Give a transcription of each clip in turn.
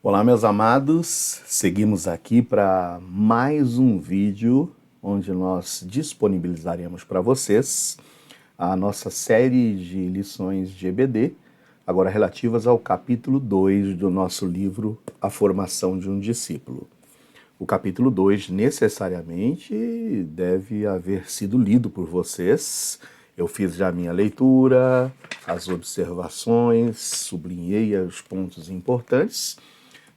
Olá, meus amados, seguimos aqui para mais um vídeo onde nós disponibilizaremos para vocês a nossa série de lições de EBD, agora relativas ao capítulo 2 do nosso livro A Formação de um Discípulo. O capítulo 2 necessariamente deve haver sido lido por vocês. Eu fiz já a minha leitura, as observações, sublinhei os pontos importantes,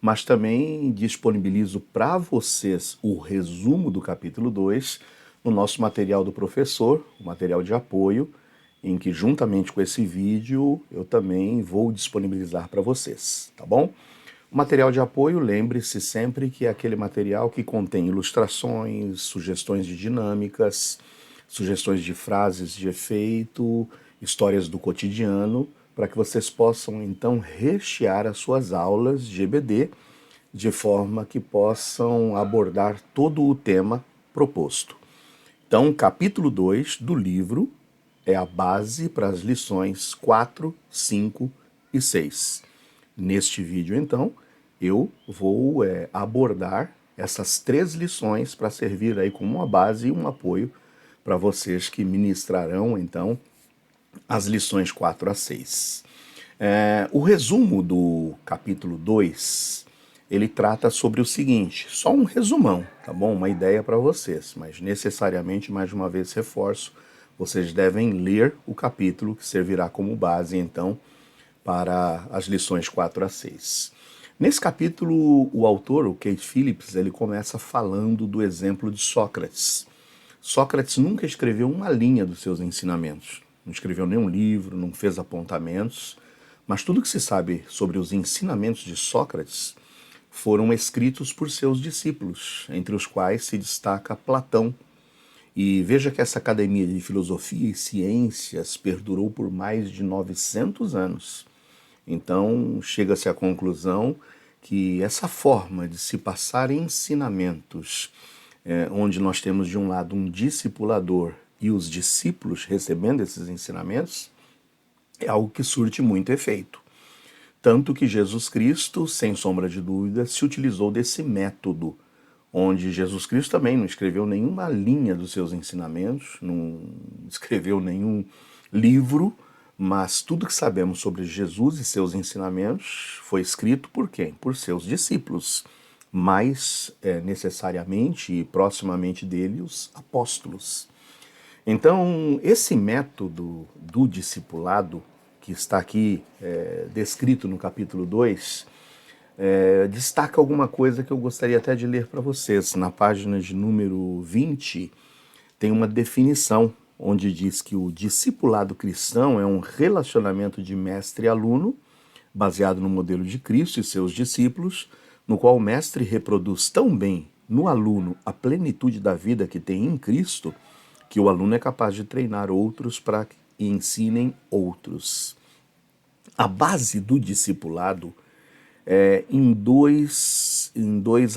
mas também disponibilizo para vocês o resumo do capítulo 2 no nosso material do professor, o material de apoio, em que juntamente com esse vídeo eu também vou disponibilizar para vocês, tá bom? O material de apoio, lembre-se sempre que é aquele material que contém ilustrações, sugestões de dinâmicas, sugestões de frases de efeito, histórias do cotidiano, para que vocês possam então rechear as suas aulas de EBD de forma que possam abordar todo o tema proposto. Então, capítulo 2 do livro é a base para as lições 4, 5 e 6. Neste vídeo, então, eu vou abordar essas 3 lições para servir aí como uma base e um apoio para vocês que ministrarão, então, as lições 4 a 6. O resumo do capítulo 2, ele trata sobre o seguinte, só um resumão, tá bom? Uma ideia para vocês, mas necessariamente, mais uma vez reforço, vocês devem ler o capítulo que servirá como base, então, para as lições 4 a 6. Nesse capítulo, o autor, o Keith Phillips, ele começa falando do exemplo de Sócrates. Sócrates nunca escreveu uma linha dos seus ensinamentos, não escreveu nenhum livro, não fez apontamentos, mas tudo que se sabe sobre os ensinamentos de Sócrates foram escritos por seus discípulos, entre os quais se destaca Platão. E veja que essa academia de filosofia e ciências perdurou por mais de 900 anos. Então, chega-se à conclusão que essa forma de se passar ensinamentos, onde nós temos de um lado um discipulador e os discípulos recebendo esses ensinamentos, é algo que surte muito efeito. Tanto que Jesus Cristo, sem sombra de dúvida, se utilizou desse método, onde Jesus Cristo também não escreveu nenhuma linha dos seus ensinamentos, não escreveu nenhum livro, mas tudo que sabemos sobre Jesus e seus ensinamentos foi escrito por quem? Por seus discípulos, mais necessariamente e proximamente dele, os apóstolos. Então, esse método do discipulado, que está aqui descrito no capítulo 2, destaca alguma coisa que eu gostaria até de ler para vocês. Na página de número 20, tem uma definição onde diz que o discipulado cristão é um relacionamento de mestre e aluno, baseado no modelo de Cristo e seus discípulos, no qual o mestre reproduz tão bem no aluno a plenitude da vida que tem em Cristo, que o aluno é capaz de treinar outros para que ensinem outros. A base do discipulado em dois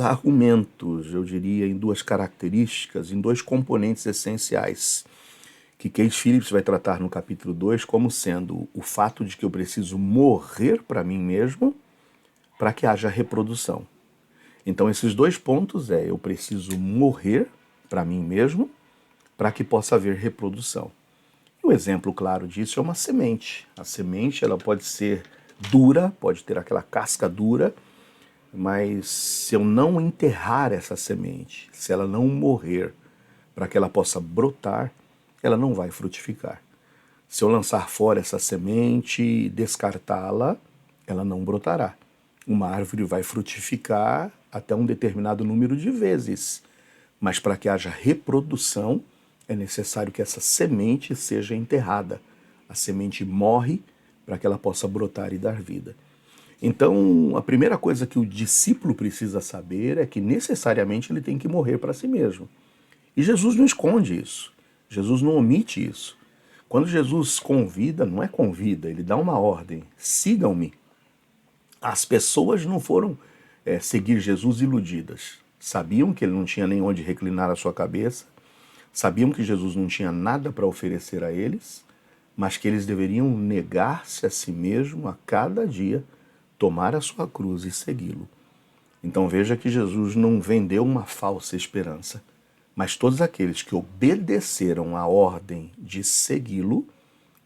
argumentos, eu diria, em duas características, em dois componentes essenciais, que Keith Phillips vai tratar no capítulo 2 como sendo o fato de que eu preciso morrer para mim mesmo para que haja reprodução. Então esses dois pontos eu preciso morrer para mim mesmo para que possa haver reprodução. Um exemplo claro disso é uma semente. A semente ela pode ser dura, pode ter aquela casca dura, mas se eu não enterrar essa semente, se ela não morrer para que ela possa brotar, ela não vai frutificar. Se eu lançar fora essa semente e descartá-la, ela não brotará. Uma árvore vai frutificar até um determinado número de vezes, mas para que haja reprodução, é necessário que essa semente seja enterrada. A semente morre para que ela possa brotar e dar vida. Então, a primeira coisa que o discípulo precisa saber é que necessariamente ele tem que morrer para si mesmo. E Jesus não esconde isso. Jesus não omite isso. Quando Jesus convida, não é convida, ele dá uma ordem. Sigam-me. As pessoas não foram seguir Jesus iludidas. Sabiam que ele não tinha nem onde reclinar a sua cabeça, sabiam que Jesus não tinha nada para oferecer a eles, mas que eles deveriam negar-se a si mesmo a cada dia, tomar a sua cruz e segui-lo. Então veja que Jesus não vendeu uma falsa esperança, mas todos aqueles que obedeceram à ordem de segui-lo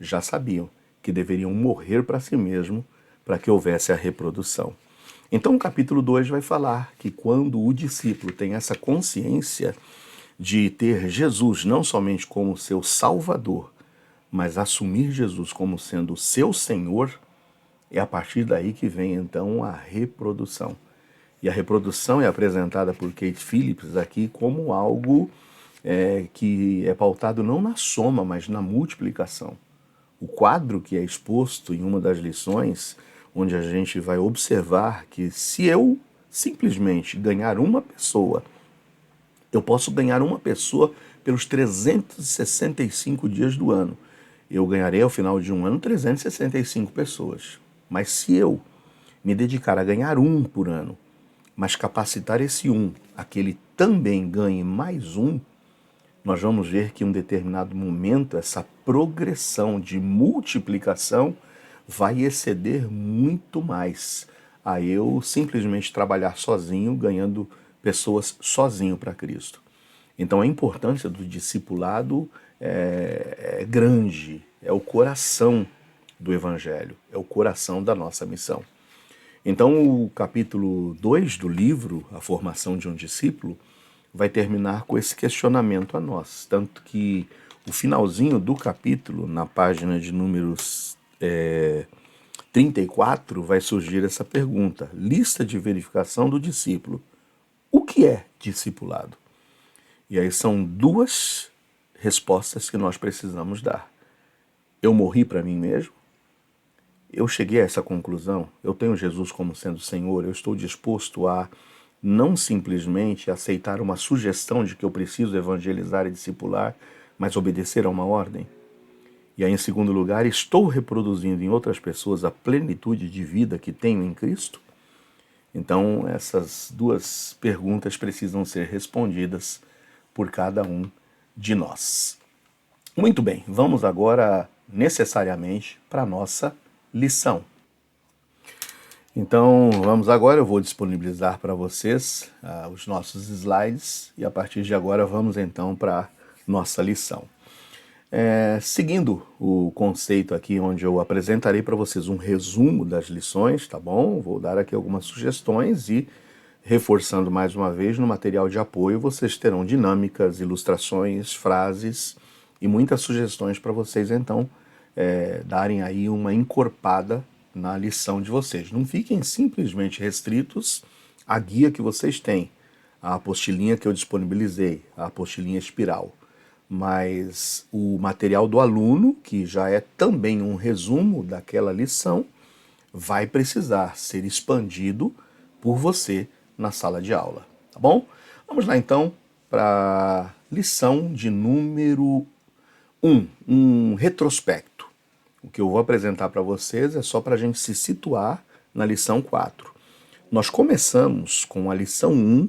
já sabiam que deveriam morrer para si mesmo para que houvesse a reprodução. Então o capítulo 2 vai falar que quando o discípulo tem essa consciência de ter Jesus não somente como seu Salvador, mas assumir Jesus como sendo o seu Senhor, é a partir daí que vem então a reprodução. E a reprodução é apresentada por Kate Phillips aqui como algo que é pautado não na soma, mas na multiplicação. O quadro que é exposto em uma das lições, onde a gente vai observar que se eu simplesmente ganhar uma pessoa, eu posso ganhar uma pessoa pelos 365 dias do ano. Eu ganharei ao final de um ano 365 pessoas. Mas se eu me dedicar a ganhar um por ano, mas capacitar esse um a que ele também ganhe mais um, nós vamos ver que em um determinado momento essa progressão de multiplicação vai exceder muito mais a eu simplesmente trabalhar sozinho, ganhando pessoas sozinho para Cristo. Então a importância do discipulado é grande, é o coração do Evangelho, é o coração da nossa missão. Então o capítulo 2 do livro, A Formação de um Discípulo, vai terminar com esse questionamento a nós. Tanto que o finalzinho do capítulo, na página de números 34, vai surgir essa pergunta. Lista de verificação do discípulo. O que é discipulado? E aí são duas respostas que nós precisamos dar. Eu morri para mim mesmo? Eu cheguei a essa conclusão? Eu tenho Jesus como sendo Senhor? Eu estou disposto a não simplesmente aceitar uma sugestão de que eu preciso evangelizar e discipular, mas obedecer a uma ordem? E aí, em segundo lugar, estou reproduzindo em outras pessoas a plenitude de vida que tenho em Cristo? Então, essas duas perguntas precisam ser respondidas por cada um de nós. Muito bem, vamos agora necessariamente para a nossa lição. Então, vamos agora, eu vou disponibilizar para vocês os nossos slides e a partir de agora vamos então para a nossa lição. Seguindo o conceito aqui, onde eu apresentarei para vocês um resumo das lições, tá bom? Vou dar aqui algumas sugestões e, reforçando mais uma vez, no material de apoio vocês terão dinâmicas, ilustrações, frases e muitas sugestões para vocês, então, darem aí uma encorpada na lição de vocês. Não fiquem simplesmente restritos à guia que vocês têm, à apostilinha que eu disponibilizei, a apostilinha espiral. Mas o material do aluno, que já é também um resumo daquela lição, vai precisar ser expandido por você na sala de aula, tá bom? Vamos lá então para a lição de número 1, um retrospecto. O que eu vou apresentar para vocês é só para a gente se situar na lição 4. Nós começamos com a lição 1,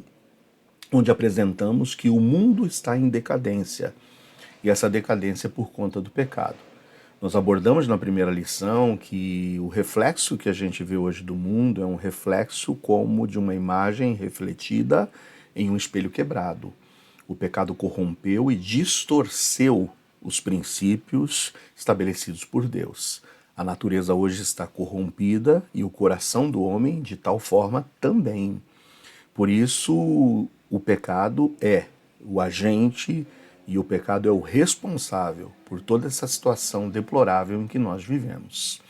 onde apresentamos que o mundo está em decadência, e essa decadência é por conta do pecado. Nós abordamos na primeira lição que o reflexo que a gente vê hoje do mundo é um reflexo como de uma imagem refletida em um espelho quebrado. O pecado corrompeu e distorceu os princípios estabelecidos por Deus. A natureza hoje está corrompida e o coração do homem de tal forma também. Por isso, o pecado é o agente e o pecado é o responsável por toda essa situação deplorável em que nós vivemos.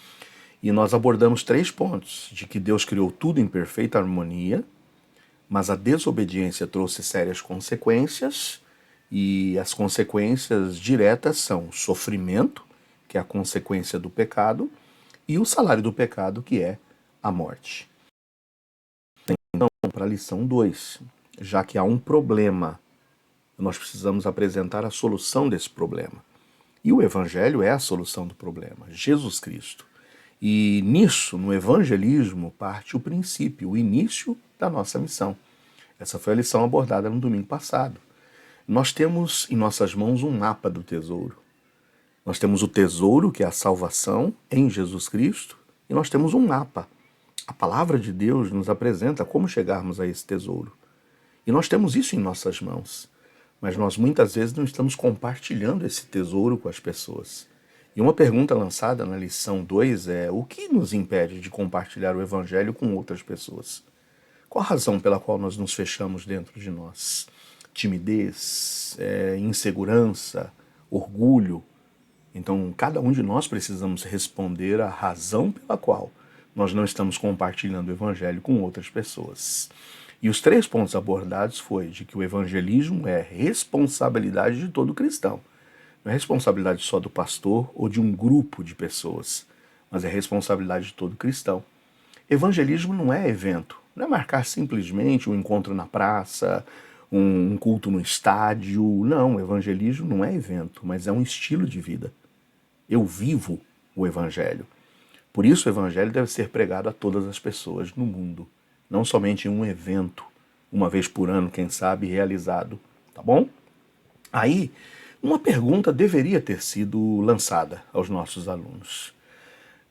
E nós abordamos 3 pontos: de que Deus criou tudo em perfeita harmonia, mas a desobediência trouxe sérias consequências, e as consequências diretas são sofrimento, que é a consequência do pecado, e o salário do pecado, que é a morte. Então, para a lição 2, já que há um problema, nós precisamos apresentar a solução desse problema. E o Evangelho é a solução do problema, Jesus Cristo. E nisso, no evangelismo, parte o princípio, o início da nossa missão. Essa foi a lição abordada no domingo passado. Nós temos em nossas mãos um mapa do tesouro. Nós temos o tesouro, que é a salvação em Jesus Cristo, e nós temos um mapa, A palavra de Deus nos apresenta como chegarmos a esse tesouro. E nós temos isso em nossas mãos. Mas nós muitas vezes não estamos compartilhando esse tesouro com as pessoas. E uma pergunta lançada na lição 2 é: o que nos impede de compartilhar o Evangelho com outras pessoas? Qual a razão pela qual nós nos fechamos dentro de nós? Timidez, insegurança, orgulho? Então, cada um de nós precisamos responder à razão pela qual nós não estamos compartilhando o Evangelho com outras pessoas. E os 3 pontos abordados foi de que o evangelismo é responsabilidade de todo cristão. Não é responsabilidade só do pastor ou de um grupo de pessoas, mas é responsabilidade de todo cristão. Evangelismo não é evento, não é marcar simplesmente um encontro na praça, um culto no estádio. Não, evangelismo não é evento, mas é um estilo de vida. Eu vivo o Evangelho. Por isso o Evangelho deve ser pregado a todas as pessoas no mundo, não somente em um evento, uma vez por ano, quem sabe, realizado, tá bom? Aí, uma pergunta deveria ter sido lançada aos nossos alunos.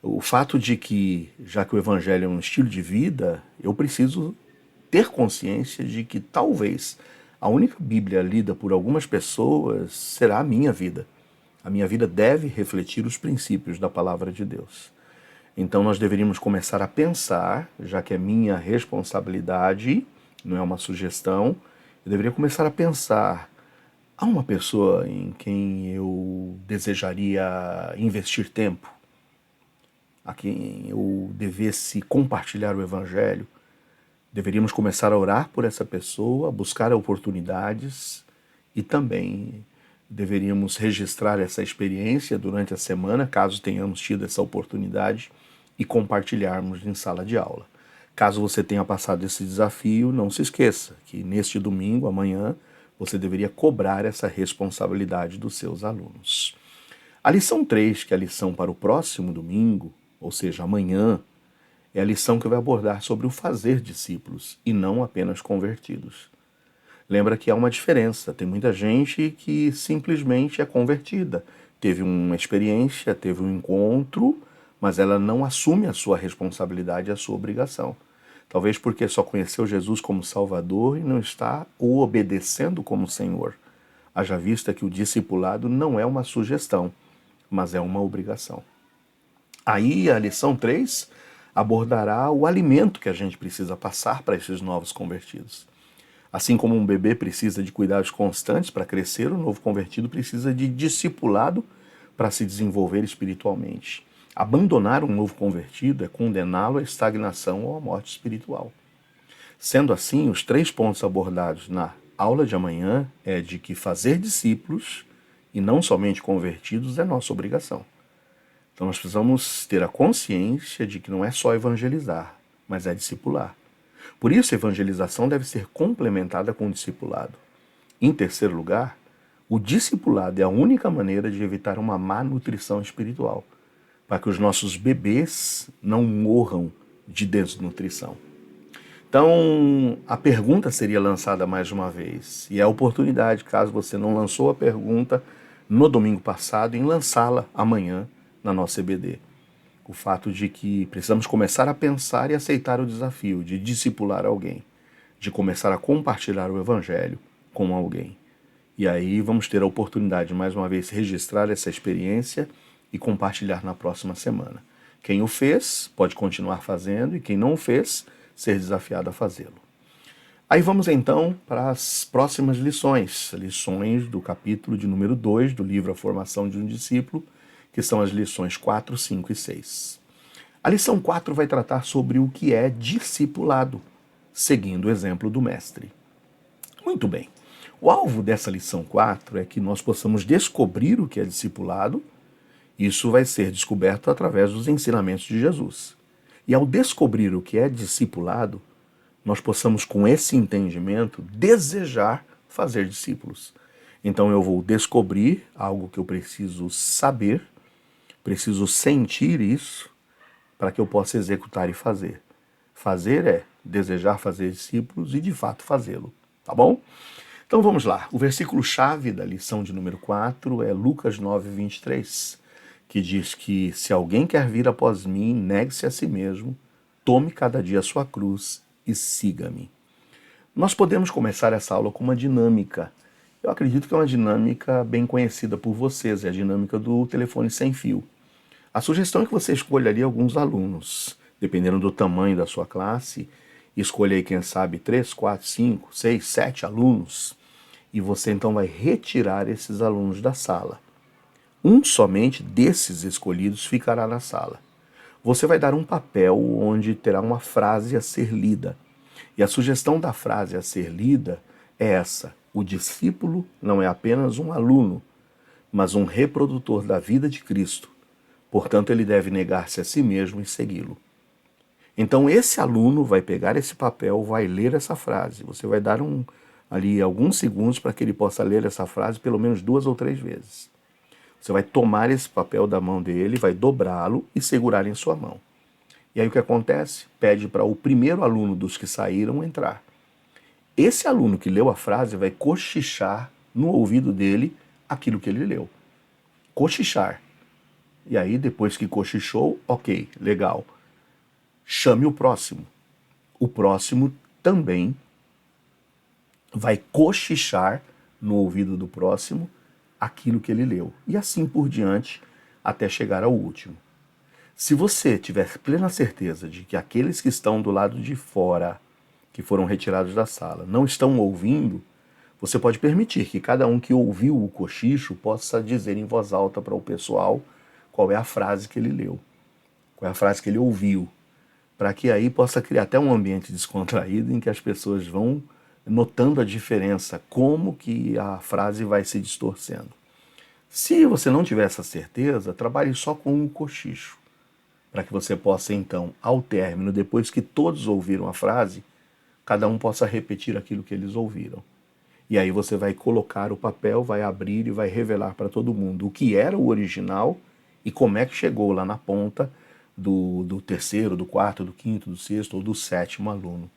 O fato de que, já que o Evangelho é um estilo de vida, eu preciso ter consciência de que talvez a única Bíblia lida por algumas pessoas será a minha vida. A minha vida deve refletir os princípios da palavra de Deus. Então nós deveríamos começar a pensar, já que é minha responsabilidade, não é uma sugestão, eu deveria começar a pensar: há uma pessoa em quem eu desejaria investir tempo? A quem eu devesse compartilhar o Evangelho? Deveríamos começar a orar por essa pessoa, buscar oportunidades e também deveríamos registrar essa experiência durante a semana, caso tenhamos tido essa oportunidade, e compartilharmos em sala de aula. Caso você tenha passado esse desafio, não se esqueça que neste domingo, amanhã, você deveria cobrar essa responsabilidade dos seus alunos. A lição 3, que é a lição para o próximo domingo, ou seja, amanhã, é a lição que vai abordar sobre o fazer discípulos e não apenas convertidos. Lembra que há uma diferença. Tem muita gente que simplesmente é convertida. Teve uma experiência, teve um encontro, mas ela não assume a sua responsabilidade e a sua obrigação. Talvez porque só conheceu Jesus como Salvador e não está o obedecendo como Senhor. Haja vista que o discipulado não é uma sugestão, mas é uma obrigação. Aí a lição 3 abordará o alimento que a gente precisa passar para esses novos convertidos. Assim como um bebê precisa de cuidados constantes para crescer, o novo convertido precisa de discipulado para se desenvolver espiritualmente. Abandonar um novo convertido é condená-lo à estagnação ou à morte espiritual. Sendo assim, os 3 pontos abordados na aula de amanhã é de que fazer discípulos, e não somente convertidos, é nossa obrigação. Então nós precisamos ter a consciência de que não é só evangelizar, mas é discipular. Por isso, a evangelização deve ser complementada com o discipulado. Em terceiro lugar, o discipulado é a única maneira de evitar uma má nutrição espiritual, para que os nossos bebês não morram de desnutrição. Então, a pergunta seria lançada mais uma vez, e é a oportunidade, caso você não lançou a pergunta no domingo passado, em lançá-la amanhã na nossa EBD. O fato de que precisamos começar a pensar e aceitar o desafio de discipular alguém, de começar a compartilhar o Evangelho com alguém. E aí vamos ter a oportunidade de mais uma vez registrar essa experiência e compartilhar na próxima semana. Quem o fez pode continuar fazendo e quem não o fez, ser desafiado a fazê-lo. Aí vamos então para as próximas lições do capítulo de número 2 do livro A Formação de um Discípulo, que são as lições 4, 5 e 6. A lição 4 vai tratar sobre o que é discipulado, seguindo o exemplo do mestre. Muito bem. O alvo dessa lição 4 é que nós possamos descobrir o que é discipulado. Isso vai ser descoberto através dos ensinamentos de Jesus. E ao descobrir o que é discipulado, nós possamos, com esse entendimento, desejar fazer discípulos. Então eu vou descobrir algo que eu preciso saber, preciso sentir isso, para que eu possa executar e fazer. Fazer é desejar fazer discípulos e, de fato, fazê-lo. Tá bom? Então vamos lá. O versículo-chave da lição de número 4 é Lucas 9, 23, que diz que se alguém quer vir após mim, negue-se a si mesmo, Tome cada dia a sua cruz e siga-me. Nós podemos começar essa aula com uma dinâmica. Eu acredito que é uma dinâmica bem conhecida por vocês, é a dinâmica do telefone sem fio. A sugestão é que você escolha ali alguns alunos, dependendo do tamanho da sua classe, escolha aí, quem sabe, 3, 4, 5, 6, 7 alunos, e você então vai retirar esses alunos da sala. Um somente desses escolhidos ficará na sala. Você vai dar um papel onde terá uma frase a ser lida. E a sugestão da frase a ser lida é essa: o discípulo não é apenas um aluno, mas um reprodutor da vida de Cristo. Portanto, ele deve negar-se a si mesmo e segui-lo. Então, esse aluno vai pegar esse papel, vai ler essa frase. Você vai dar ali alguns segundos para que ele possa ler essa frase pelo menos 2 ou 3 vezes. Você vai tomar esse papel da mão dele, vai dobrá-lo e segurar em sua mão. E aí o que acontece? Pede para o primeiro aluno dos que saíram entrar. Esse aluno que leu a frase vai cochichar no ouvido dele aquilo que ele leu. Cochichar. E aí, depois que cochichou, ok, legal. Chame o próximo. O próximo também vai cochichar no ouvido do próximo aquilo que ele leu. E assim por diante, até chegar ao último. Se você tiver plena certeza de que aqueles que estão do lado de fora, que foram retirados da sala, não estão ouvindo, você pode permitir que cada um que ouviu o cochicho possa dizer em voz alta para o pessoal qual é a frase que ele leu, qual é a frase que ele ouviu, para que aí possa criar até um ambiente descontraído em que as pessoas vão notando a diferença, como que a frase vai se distorcendo. Se você não tiver essa certeza, trabalhe só com o cochicho, para que você possa então, ao término, depois que todos ouviram a frase, cada um possa repetir aquilo que eles ouviram. E aí você vai colocar o papel, vai abrir e vai revelar para todo mundo o que era o original e como é que chegou lá na ponta do terceiro, do quarto, do quinto, do sexto ou do sétimo aluno.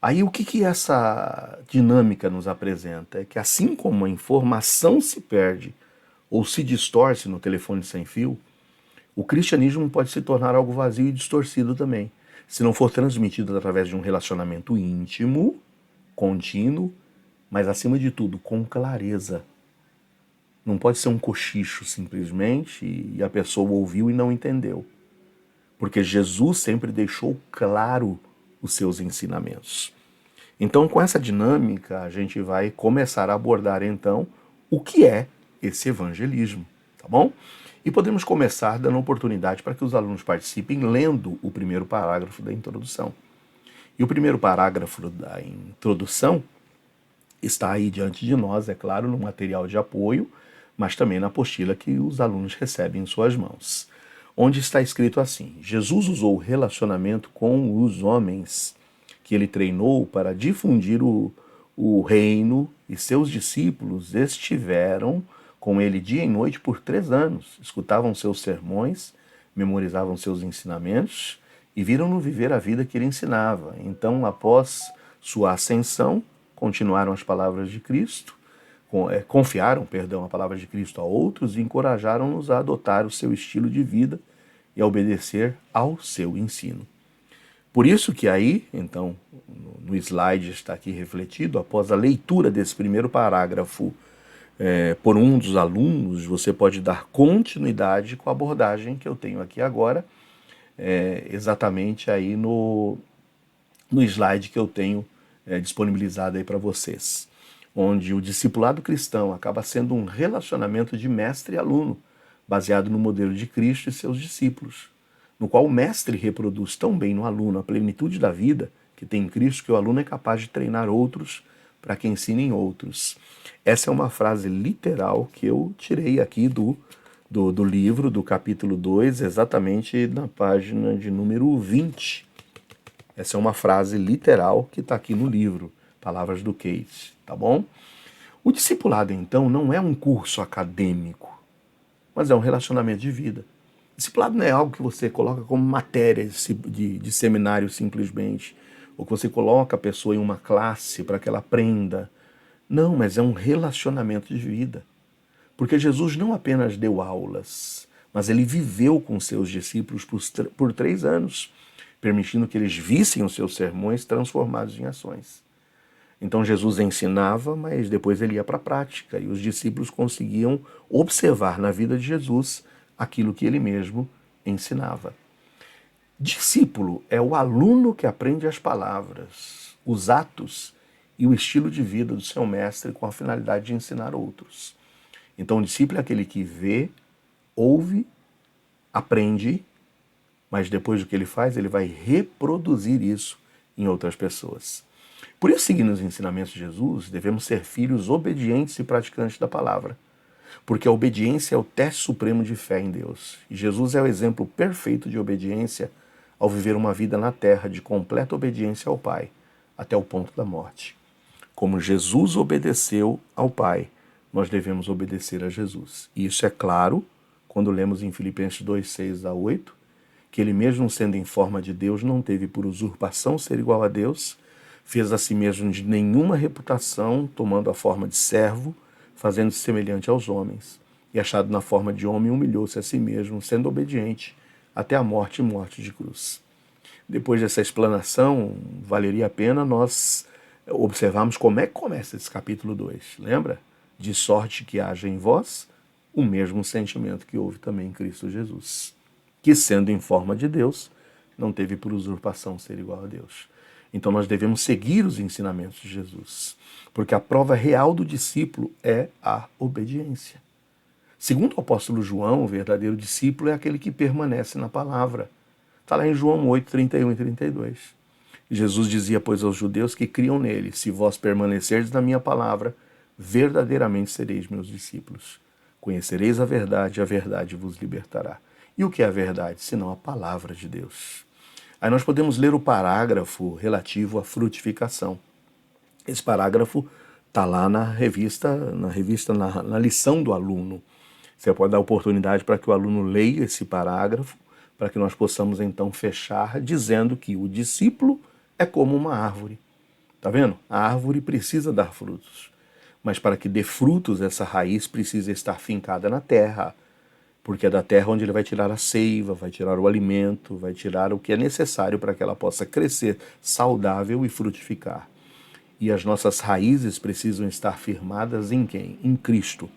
Aí o que essa dinâmica nos apresenta? É que assim como a informação se perde ou se distorce no telefone sem fio, o cristianismo pode se tornar algo vazio e distorcido também, se não for transmitido através de um relacionamento íntimo, contínuo, mas acima de tudo, com clareza. Não pode ser um cochicho simplesmente e a pessoa ouviu e não entendeu. Porque Jesus sempre deixou claro os seus ensinamentos. Então, com essa dinâmica, a gente vai começar a abordar então o que é esse evangelismo, tá bom? E podemos começar dando oportunidade para que os alunos participem lendo o primeiro parágrafo da introdução. E o primeiro parágrafo da introdução está aí diante de nós, é claro, no material de apoio, mas também na apostila que os alunos recebem em suas mãos, onde está escrito assim: Jesus usou o relacionamento com os homens que ele treinou para difundir o reino, e seus discípulos estiveram com ele dia e noite por 3 anos, escutavam seus sermões, memorizavam seus ensinamentos e viram-no viver a vida que ele ensinava. Então, após sua ascensão, continuaram as palavras de Cristo, confiaram, a palavra de Cristo a outros e encorajaram-nos a adotar o seu estilo de vida e a obedecer ao seu ensino. Por isso que aí, então, no slide está aqui refletido, após a leitura desse primeiro parágrafo por um dos alunos, você pode dar continuidade com a abordagem que eu tenho aqui agora, exatamente aí no slide que eu tenho disponibilizado aí para vocês, onde o discipulado cristão acaba sendo um relacionamento de mestre e aluno, baseado no modelo de Cristo e seus discípulos, no qual o mestre reproduz tão bem no aluno a plenitude da vida que tem em Cristo, que o aluno é capaz de treinar outros para que ensinem outros. Essa é uma frase literal que eu tirei aqui do livro, do capítulo 2, exatamente na página de número 20. Essa é uma frase literal que está aqui no livro, Palavras do Case, tá bom? O discipulado, então, não é um curso acadêmico, mas é um relacionamento de vida. Discipulado não é algo que você coloca como matéria de seminário simplesmente, ou que você coloca a pessoa em uma classe para que ela aprenda. Não, mas é um relacionamento de vida. Porque Jesus não apenas deu aulas, mas ele viveu com seus discípulos por 3 anos. permitindo que eles vissem os seus sermões transformados em ações. Então Jesus ensinava, mas depois ele ia para a prática, e os discípulos conseguiam observar na vida de Jesus aquilo que ele mesmo ensinava. Discípulo é o aluno que aprende as palavras, os atos e o estilo de vida do seu mestre com a finalidade de ensinar outros. Então o discípulo é aquele que vê, ouve, aprende, mas depois do que ele faz, ele vai reproduzir isso em outras pessoas. Por isso, seguindo os ensinamentos de Jesus, devemos ser filhos obedientes e praticantes da palavra, porque a obediência é o teste supremo de fé em Deus. E Jesus é o exemplo perfeito de obediência ao viver uma vida na terra de completa obediência ao Pai, até o ponto da morte. Como Jesus obedeceu ao Pai, nós devemos obedecer a Jesus. E isso é claro quando lemos em Filipenses 2, 6 a 8, que ele mesmo sendo em forma de Deus, não teve por usurpação ser igual a Deus, fez a si mesmo de nenhuma reputação, tomando a forma de servo, fazendo-se semelhante aos homens. E achado na forma de homem, humilhou-se a si mesmo, sendo obediente até a morte e morte de cruz. Depois dessa explanação, valeria a pena nós observarmos como é que começa esse capítulo 2. Lembra? De sorte que haja em vós o mesmo sentimento que houve também em Cristo Jesus, que sendo em forma de Deus, não teve por usurpação ser igual a Deus. Então nós devemos seguir os ensinamentos de Jesus, porque a prova real do discípulo é a obediência. Segundo o apóstolo João, o verdadeiro discípulo é aquele que permanece na palavra. Está lá em João 8, 31 e 32. Jesus dizia, pois, aos judeus que criam nele, se vós permanecerdes na minha palavra, verdadeiramente sereis meus discípulos. Conhecereis a verdade vos libertará. E o que é a verdade, senão a palavra de Deus? Aí nós podemos ler o parágrafo relativo à frutificação. Esse parágrafo está lá na lição do aluno. Você pode dar oportunidade para que o aluno leia esse parágrafo, para que nós possamos então fechar dizendo que o discípulo é como uma árvore. Está vendo? A árvore precisa dar frutos. Mas para que dê frutos, essa raiz precisa estar fincada na terra. Porque é da terra onde ele vai tirar a seiva, vai tirar o alimento, vai tirar o que é necessário para que ela possa crescer saudável e frutificar. E as nossas raízes precisam estar firmadas em quem? Em Cristo,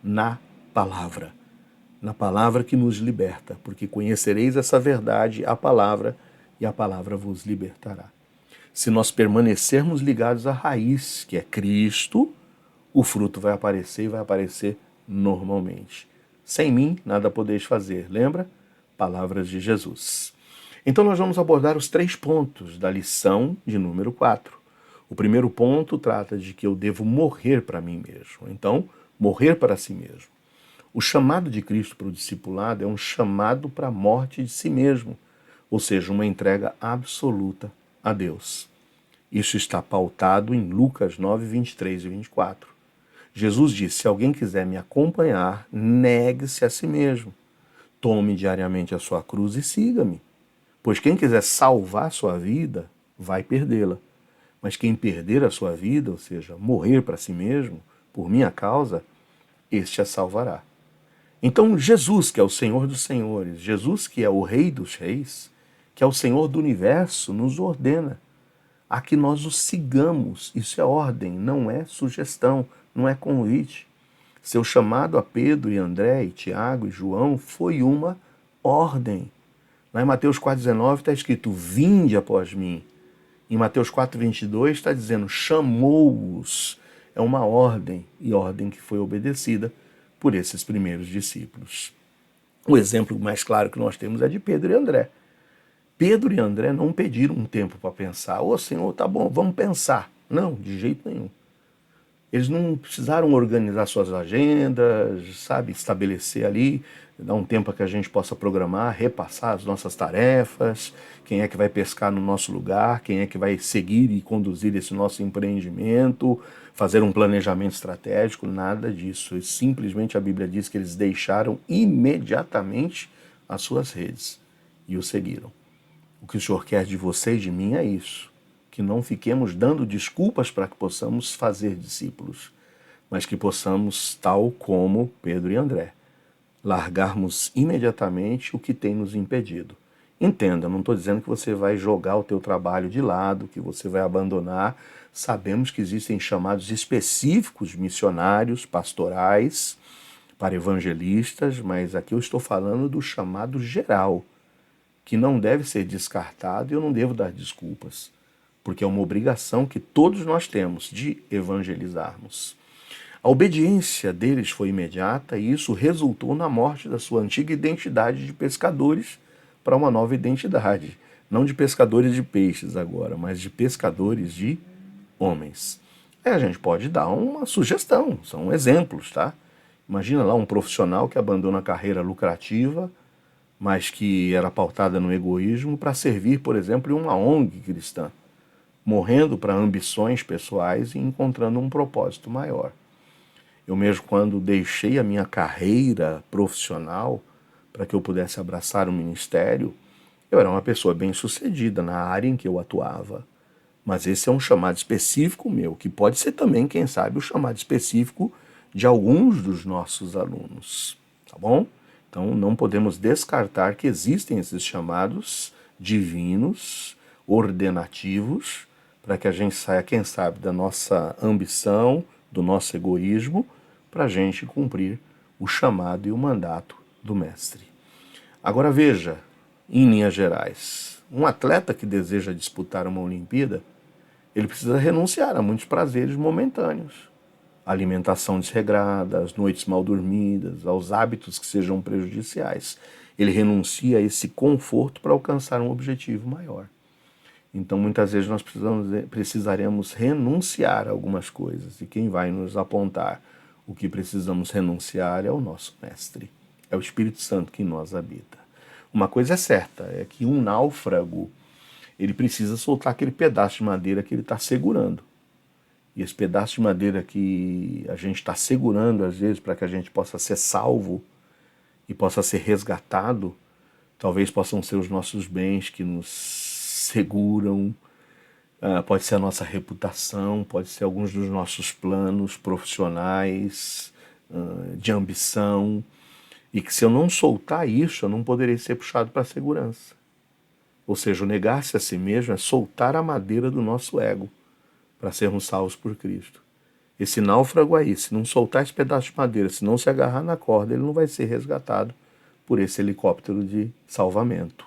na palavra. Na palavra que nos liberta, porque conhecereis essa verdade, a palavra, e a palavra vos libertará. Se nós permanecermos ligados à raiz, que é Cristo, o fruto vai aparecer e vai aparecer normalmente. Sem mim, nada podeis fazer. Lembra? Palavras de Jesus. Então nós vamos abordar os 3 pontos da lição de número 4. O primeiro ponto trata de que eu devo morrer para mim mesmo. Então, morrer para si mesmo. O chamado de Cristo para o discipulado é um chamado para a morte de si mesmo, ou seja, uma entrega absoluta a Deus. Isso está pautado em Lucas 9, 23 e 24. Jesus disse, se alguém quiser me acompanhar, negue-se a si mesmo. Tome diariamente a sua cruz e siga-me. Pois quem quiser salvar a sua vida, vai perdê-la. Mas quem perder a sua vida, ou seja, morrer para si mesmo, por minha causa, este a salvará. Então Jesus, que é o Senhor dos Senhores, Jesus, que é o Rei dos Reis, que é o Senhor do Universo, nos ordena a que nós o sigamos. Isso é ordem, não é sugestão, não é convite. Seu chamado a Pedro e André e Tiago e João foi uma ordem. Lá em Mateus 4,19 está escrito, vinde após mim. Em Mateus 4,22 está dizendo, chamou-os. É uma ordem, e ordem que foi obedecida por esses primeiros discípulos. O exemplo mais claro que nós temos é de Pedro e André. Pedro e André não pediram um tempo para pensar. Ô Senhor, tá bom, vamos pensar. Não, de jeito nenhum. Eles não precisaram organizar suas agendas, sabe, estabelecer ali, dar um tempo para que a gente possa programar, repassar as nossas tarefas, quem é que vai pescar no nosso lugar, quem é que vai seguir e conduzir esse nosso empreendimento, fazer um planejamento estratégico, nada disso. Simplesmente a Bíblia diz que eles deixaram imediatamente as suas redes e o seguiram. O que o Senhor quer de você e de mim é isso. Que não fiquemos dando desculpas para que possamos fazer discípulos, mas que possamos, tal como Pedro e André, largarmos imediatamente o que tem nos impedido. Entenda, não estou dizendo que você vai jogar o teu trabalho de lado, que você vai abandonar. Sabemos que existem chamados específicos missionários, pastorais, para evangelistas, mas aqui eu estou falando do chamado geral, que não deve ser descartado e eu não devo dar desculpas, porque é uma obrigação que todos nós temos de evangelizarmos. A obediência deles foi imediata e isso resultou na morte da sua antiga identidade de pescadores para uma nova identidade. Não de pescadores de peixes agora, mas de pescadores de homens. Aí a gente pode dar uma sugestão, são exemplos, tá? Imagina lá um profissional que abandona a carreira lucrativa, mas que era pautada no egoísmo, para servir, por exemplo, em uma ONG cristã, morrendo para ambições pessoais e encontrando um propósito maior. Eu mesmo, quando deixei a minha carreira profissional para que eu pudesse abraçar o ministério, eu era uma pessoa bem-sucedida na área em que eu atuava. Mas esse é um chamado específico meu, que pode ser também, quem sabe, o chamado específico de alguns dos nossos alunos, tá bom? Então não podemos descartar que existem esses chamados divinos, ordenativos, para que a gente saia, quem sabe, da nossa ambição, do nosso egoísmo, para a gente cumprir o chamado e o mandato do Mestre. Agora veja, em linhas gerais, um atleta que deseja disputar uma Olimpíada, ele precisa renunciar a muitos prazeres momentâneos. A alimentação desregrada, as noites mal dormidas, aos hábitos que sejam prejudiciais. Ele renuncia a esse conforto para alcançar um objetivo maior. Então, muitas vezes, nós precisaremos renunciar a algumas coisas. E quem vai nos apontar o que precisamos renunciar é o nosso Mestre. É o Espírito Santo que em nós habita. Uma coisa é certa, é que um náufrago, ele precisa soltar aquele pedaço de madeira que ele está segurando. E esse pedaço de madeira que a gente está segurando, às vezes, para que a gente possa ser salvo e possa ser resgatado, talvez possam ser os nossos bens que nos seguram, pode ser a nossa reputação, pode ser alguns dos nossos planos profissionais, de ambição, e que se eu não soltar isso, eu não poderei ser puxado para a segurança. Ou seja, o negar-se a si mesmo é soltar a madeira do nosso ego para sermos salvos por Cristo. Esse náufrago aí, se não soltar esse pedaço de madeira, se não se agarrar na corda, ele não vai ser resgatado por esse helicóptero de salvamento.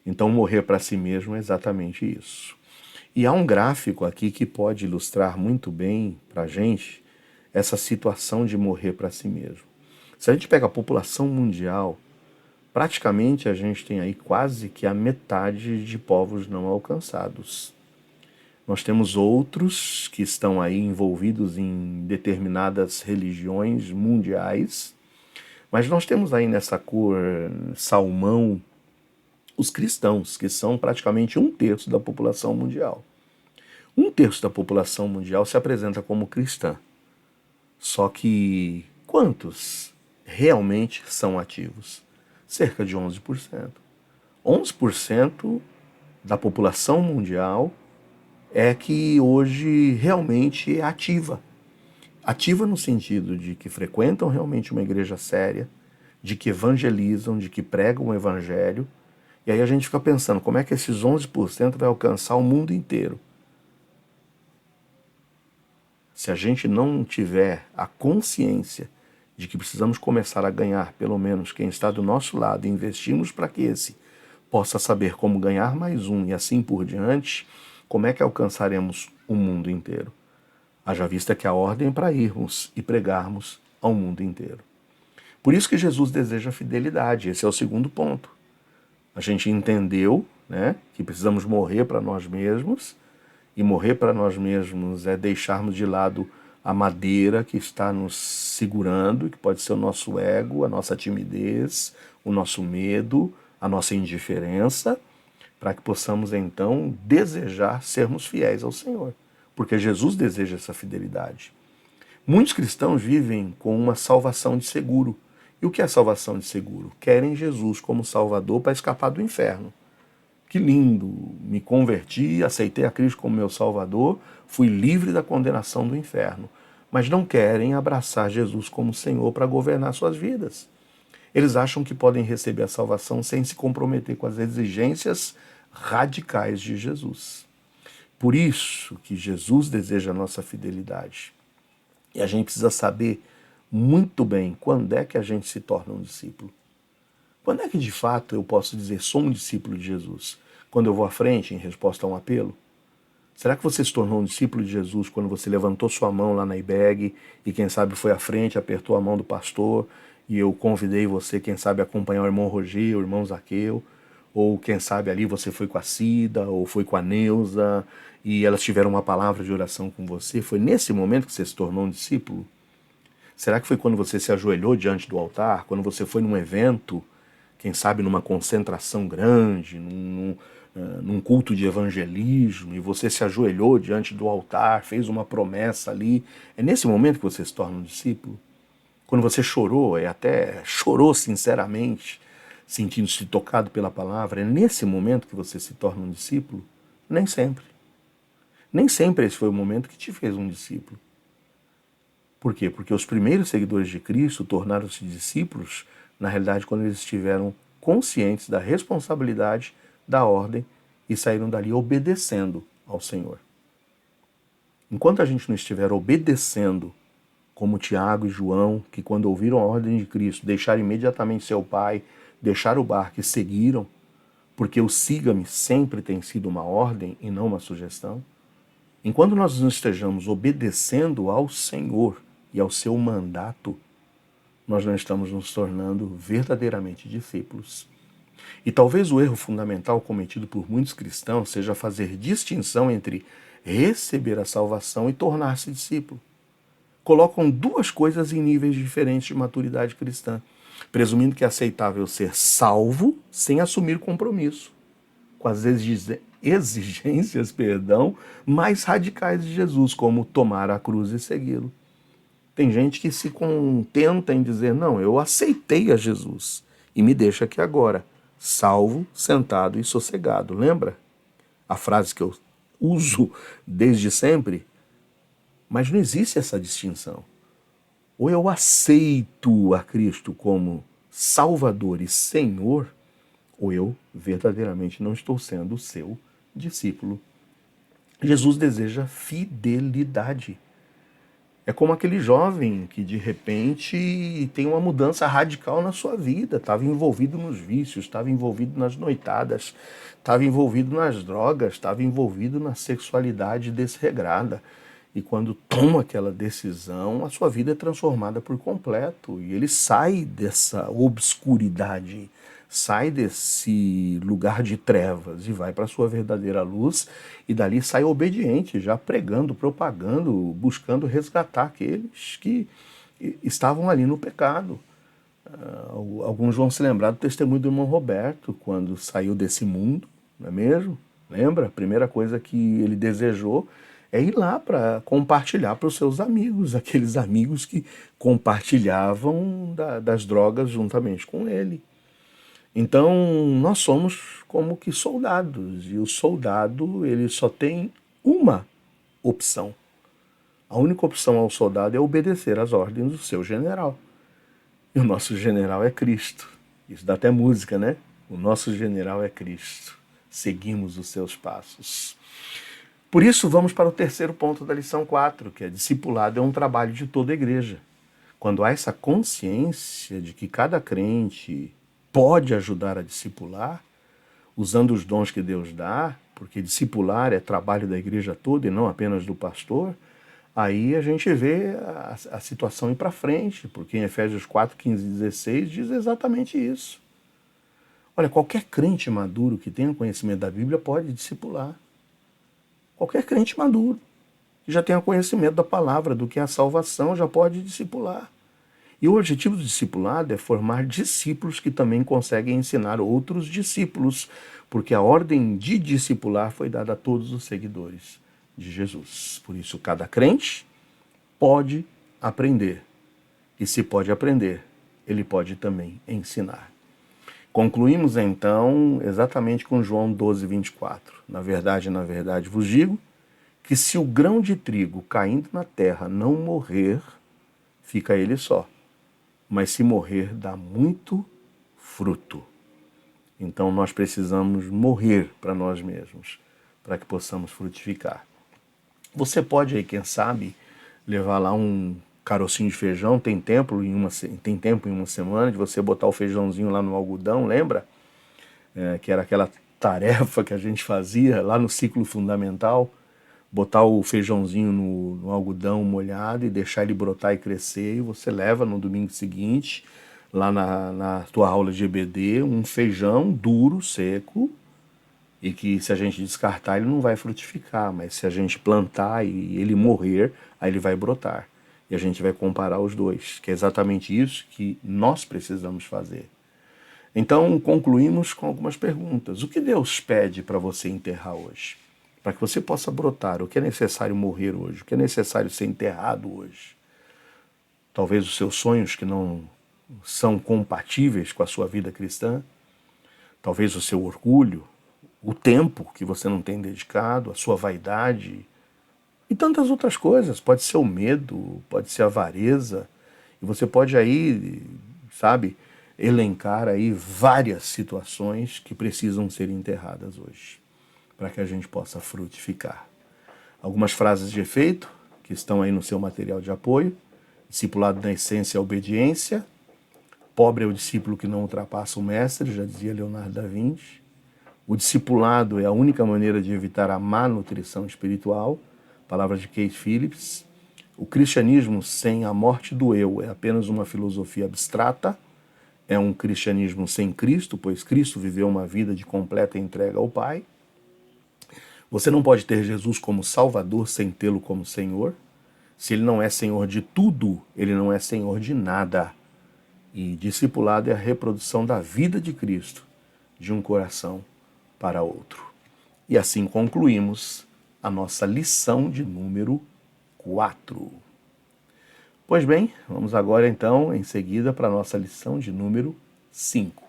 Então, morrer para si mesmo é exatamente isso. E há um gráfico aqui que pode ilustrar muito bem para a gente essa situação de morrer para si mesmo. Se a gente pega a população mundial, praticamente a gente tem aí quase que a metade de povos não alcançados. Nós temos outros que estão aí envolvidos em determinadas religiões mundiais, mas nós temos aí nessa cor salmão os cristãos, que são praticamente 1/3 da população mundial. 1/3 da população mundial se apresenta como cristã. Só que quantos realmente são ativos? Cerca de 11%. 11% da população mundial é que hoje realmente é ativa. Ativa no sentido de que frequentam realmente uma igreja séria, de que evangelizam, de que pregam o evangelho. E aí a gente fica pensando, como é que esses 11% vai alcançar o mundo inteiro? Se a gente não tiver a consciência de que precisamos começar a ganhar, pelo menos quem está do nosso lado, e investirmos para que esse possa saber como ganhar mais um e assim por diante, como é que alcançaremos o mundo inteiro? Haja vista que a ordem é para irmos e pregarmos ao mundo inteiro. Por isso que Jesus deseja fidelidade, esse é o segundo ponto. A gente entendeu, né, que precisamos morrer para nós mesmos, e morrer para nós mesmos é deixarmos de lado a madeira que está nos segurando, que pode ser o nosso ego, a nossa timidez, o nosso medo, a nossa indiferença, para que possamos então desejar sermos fiéis ao Senhor, porque Jesus deseja essa fidelidade. Muitos cristãos vivem com uma salvação de seguro. E o que é salvação de seguro? Querem Jesus como Salvador para escapar do inferno. Que lindo, me converti, aceitei a Cristo como meu Salvador, fui livre da condenação do inferno. Mas não querem abraçar Jesus como Senhor para governar suas vidas. Eles acham que podem receber a salvação sem se comprometer com as exigências radicais de Jesus. Por isso que Jesus deseja a nossa fidelidade. E a gente precisa saber muito bem quando é que a gente se torna um discípulo. Quando é que de fato eu posso dizer sou um discípulo de Jesus? Quando eu vou à frente em resposta a um apelo? Será que você se tornou um discípulo de Jesus quando você levantou sua mão lá na IBEG e quem sabe foi à frente, apertou a mão do pastor e eu convidei você, quem sabe, a acompanhar o irmão Roger, o irmão Zaqueu, ou quem sabe ali você foi com a Cida ou foi com a Neuza e elas tiveram uma palavra de oração com você? Foi nesse momento que você se tornou um discípulo? Será que foi quando você se ajoelhou diante do altar, quando você foi num evento, quem sabe numa concentração grande, num culto de evangelismo, e você se ajoelhou diante do altar, fez uma promessa ali? É nesse momento que você se torna um discípulo? Quando você chorou, e até chorou sinceramente, sentindo-se tocado pela palavra, é nesse momento que você se torna um discípulo? Nem sempre. Nem sempre esse foi o momento que te fez um discípulo. Por quê? Porque os primeiros seguidores de Cristo tornaram-se discípulos, na realidade, quando eles estiveram conscientes da responsabilidade, da ordem, e saíram dali obedecendo ao Senhor. Enquanto a gente não estiver obedecendo, como Tiago e João, que quando ouviram a ordem de Cristo, deixaram imediatamente seu pai, deixaram o barco e seguiram, porque o siga-me sempre tem sido uma ordem e não uma sugestão. Enquanto nós não estejamos obedecendo ao Senhor e ao seu mandato, nós não estamos nos tornando verdadeiramente discípulos. E talvez o erro fundamental cometido por muitos cristãos seja fazer distinção entre receber a salvação e tornar-se discípulo. Colocam duas coisas em níveis diferentes de maturidade cristã, presumindo que é aceitável ser salvo sem assumir compromisso com as exigências, mais radicais de Jesus, como tomar a cruz e segui-lo. Tem gente que se contenta em dizer, não, eu aceitei a Jesus e me deixa aqui agora, salvo, sentado e sossegado. Lembra a frase que eu uso desde sempre? Mas não existe essa distinção. Ou eu aceito a Cristo como Salvador e Senhor, ou eu verdadeiramente não estou sendo seu discípulo. Jesus deseja fidelidade. É como aquele jovem que de repente tem uma mudança radical na sua vida, estava envolvido nos vícios, estava envolvido nas noitadas, estava envolvido nas drogas, estava envolvido na sexualidade desregrada. E quando toma aquela decisão, a sua vida é transformada por completo. E ele sai dessa obscuridade, sai desse lugar de trevas e vai para a sua verdadeira luz. E dali sai obediente, já pregando, propagando, buscando resgatar aqueles que estavam ali no pecado. Alguns vão se lembrar do testemunho do irmão Roberto, quando saiu desse mundo, não é mesmo? Lembra? A primeira coisa que ele desejou é ir lá para compartilhar para os seus amigos, aqueles amigos que compartilhavam das drogas juntamente com ele. Então, nós somos como que soldados, e o soldado ele só tem uma opção. A única opção ao soldado é obedecer às ordens do seu general. E o nosso general é Cristo. Isso dá até música, né? O nosso general é Cristo. Seguimos os seus passos. Por isso, vamos para o terceiro ponto da lição 4, que é discipulado é um trabalho de toda a igreja. Quando há essa consciência de que cada crente pode ajudar a discipular, usando os dons que Deus dá, porque discipular é trabalho da igreja toda e não apenas do pastor, aí a gente vê a situação ir para frente, porque em Efésios 4, 15 e 16 diz exatamente isso. Olha, qualquer crente maduro que tenha conhecimento da Bíblia pode discipular. Qualquer crente maduro, que já tenha conhecimento da palavra, do que é a salvação, já pode discipular. E o objetivo do discipulado é formar discípulos que também conseguem ensinar outros discípulos, porque a ordem de discipular foi dada a todos os seguidores de Jesus. Por isso, cada crente pode aprender. E se pode aprender, ele pode também ensinar. Concluímos então exatamente com João 12, 24. Na verdade, vos digo que se o grão de trigo caindo na terra não morrer, fica ele só. mas se morrer dá muito fruto. Então nós precisamos morrer para nós mesmos, para que possamos frutificar. Você pode aí, quem sabe, levar lá um carocinho de feijão, tem tempo em uma semana de você botar o feijãozinho lá no algodão, lembra? Que era aquela tarefa que a gente fazia lá no ciclo fundamental, botar o feijãozinho no algodão molhado e deixar ele brotar e crescer, e você leva no domingo seguinte, lá na tua aula de EBD, um feijão duro, seco, e que se a gente descartar ele não vai frutificar, mas se a gente plantar e ele morrer, aí ele vai brotar. E a gente vai comparar os dois, que é exatamente isso que nós precisamos fazer. Então, concluímos com algumas perguntas. O que Deus pede para você enterrar hoje? Para que você possa brotar. O que é necessário morrer hoje? O que é necessário ser enterrado hoje? Talvez os seus sonhos que não são compatíveis com a sua vida cristã. Talvez o seu orgulho, o tempo que você não tem dedicado, a sua vaidade e tantas outras coisas. Pode ser o medo, pode ser a avareza. E você pode aí, sabe, elencar aí várias situações que precisam ser enterradas hoje, para que a gente possa frutificar. Algumas frases de efeito que estão aí no seu material de apoio. Discipulado na essência é obediência. Pobre é o discípulo que não ultrapassa o mestre, já dizia Leonardo da Vinci. O discipulado é a única maneira de evitar a má nutrição espiritual. Palavras de Keith Phillips. O cristianismo sem a morte do eu é apenas uma filosofia abstrata. É um cristianismo sem Cristo, pois Cristo viveu uma vida de completa entrega ao Pai. Você não pode ter Jesus como Salvador sem tê-lo como Senhor. Se ele não é Senhor de tudo, ele não é Senhor de nada. E discipulado é a reprodução da vida de Cristo, de um coração para outro. E assim concluímos a nossa lição de número 4. Pois bem, vamos agora então, em seguida, para a nossa lição de número 5.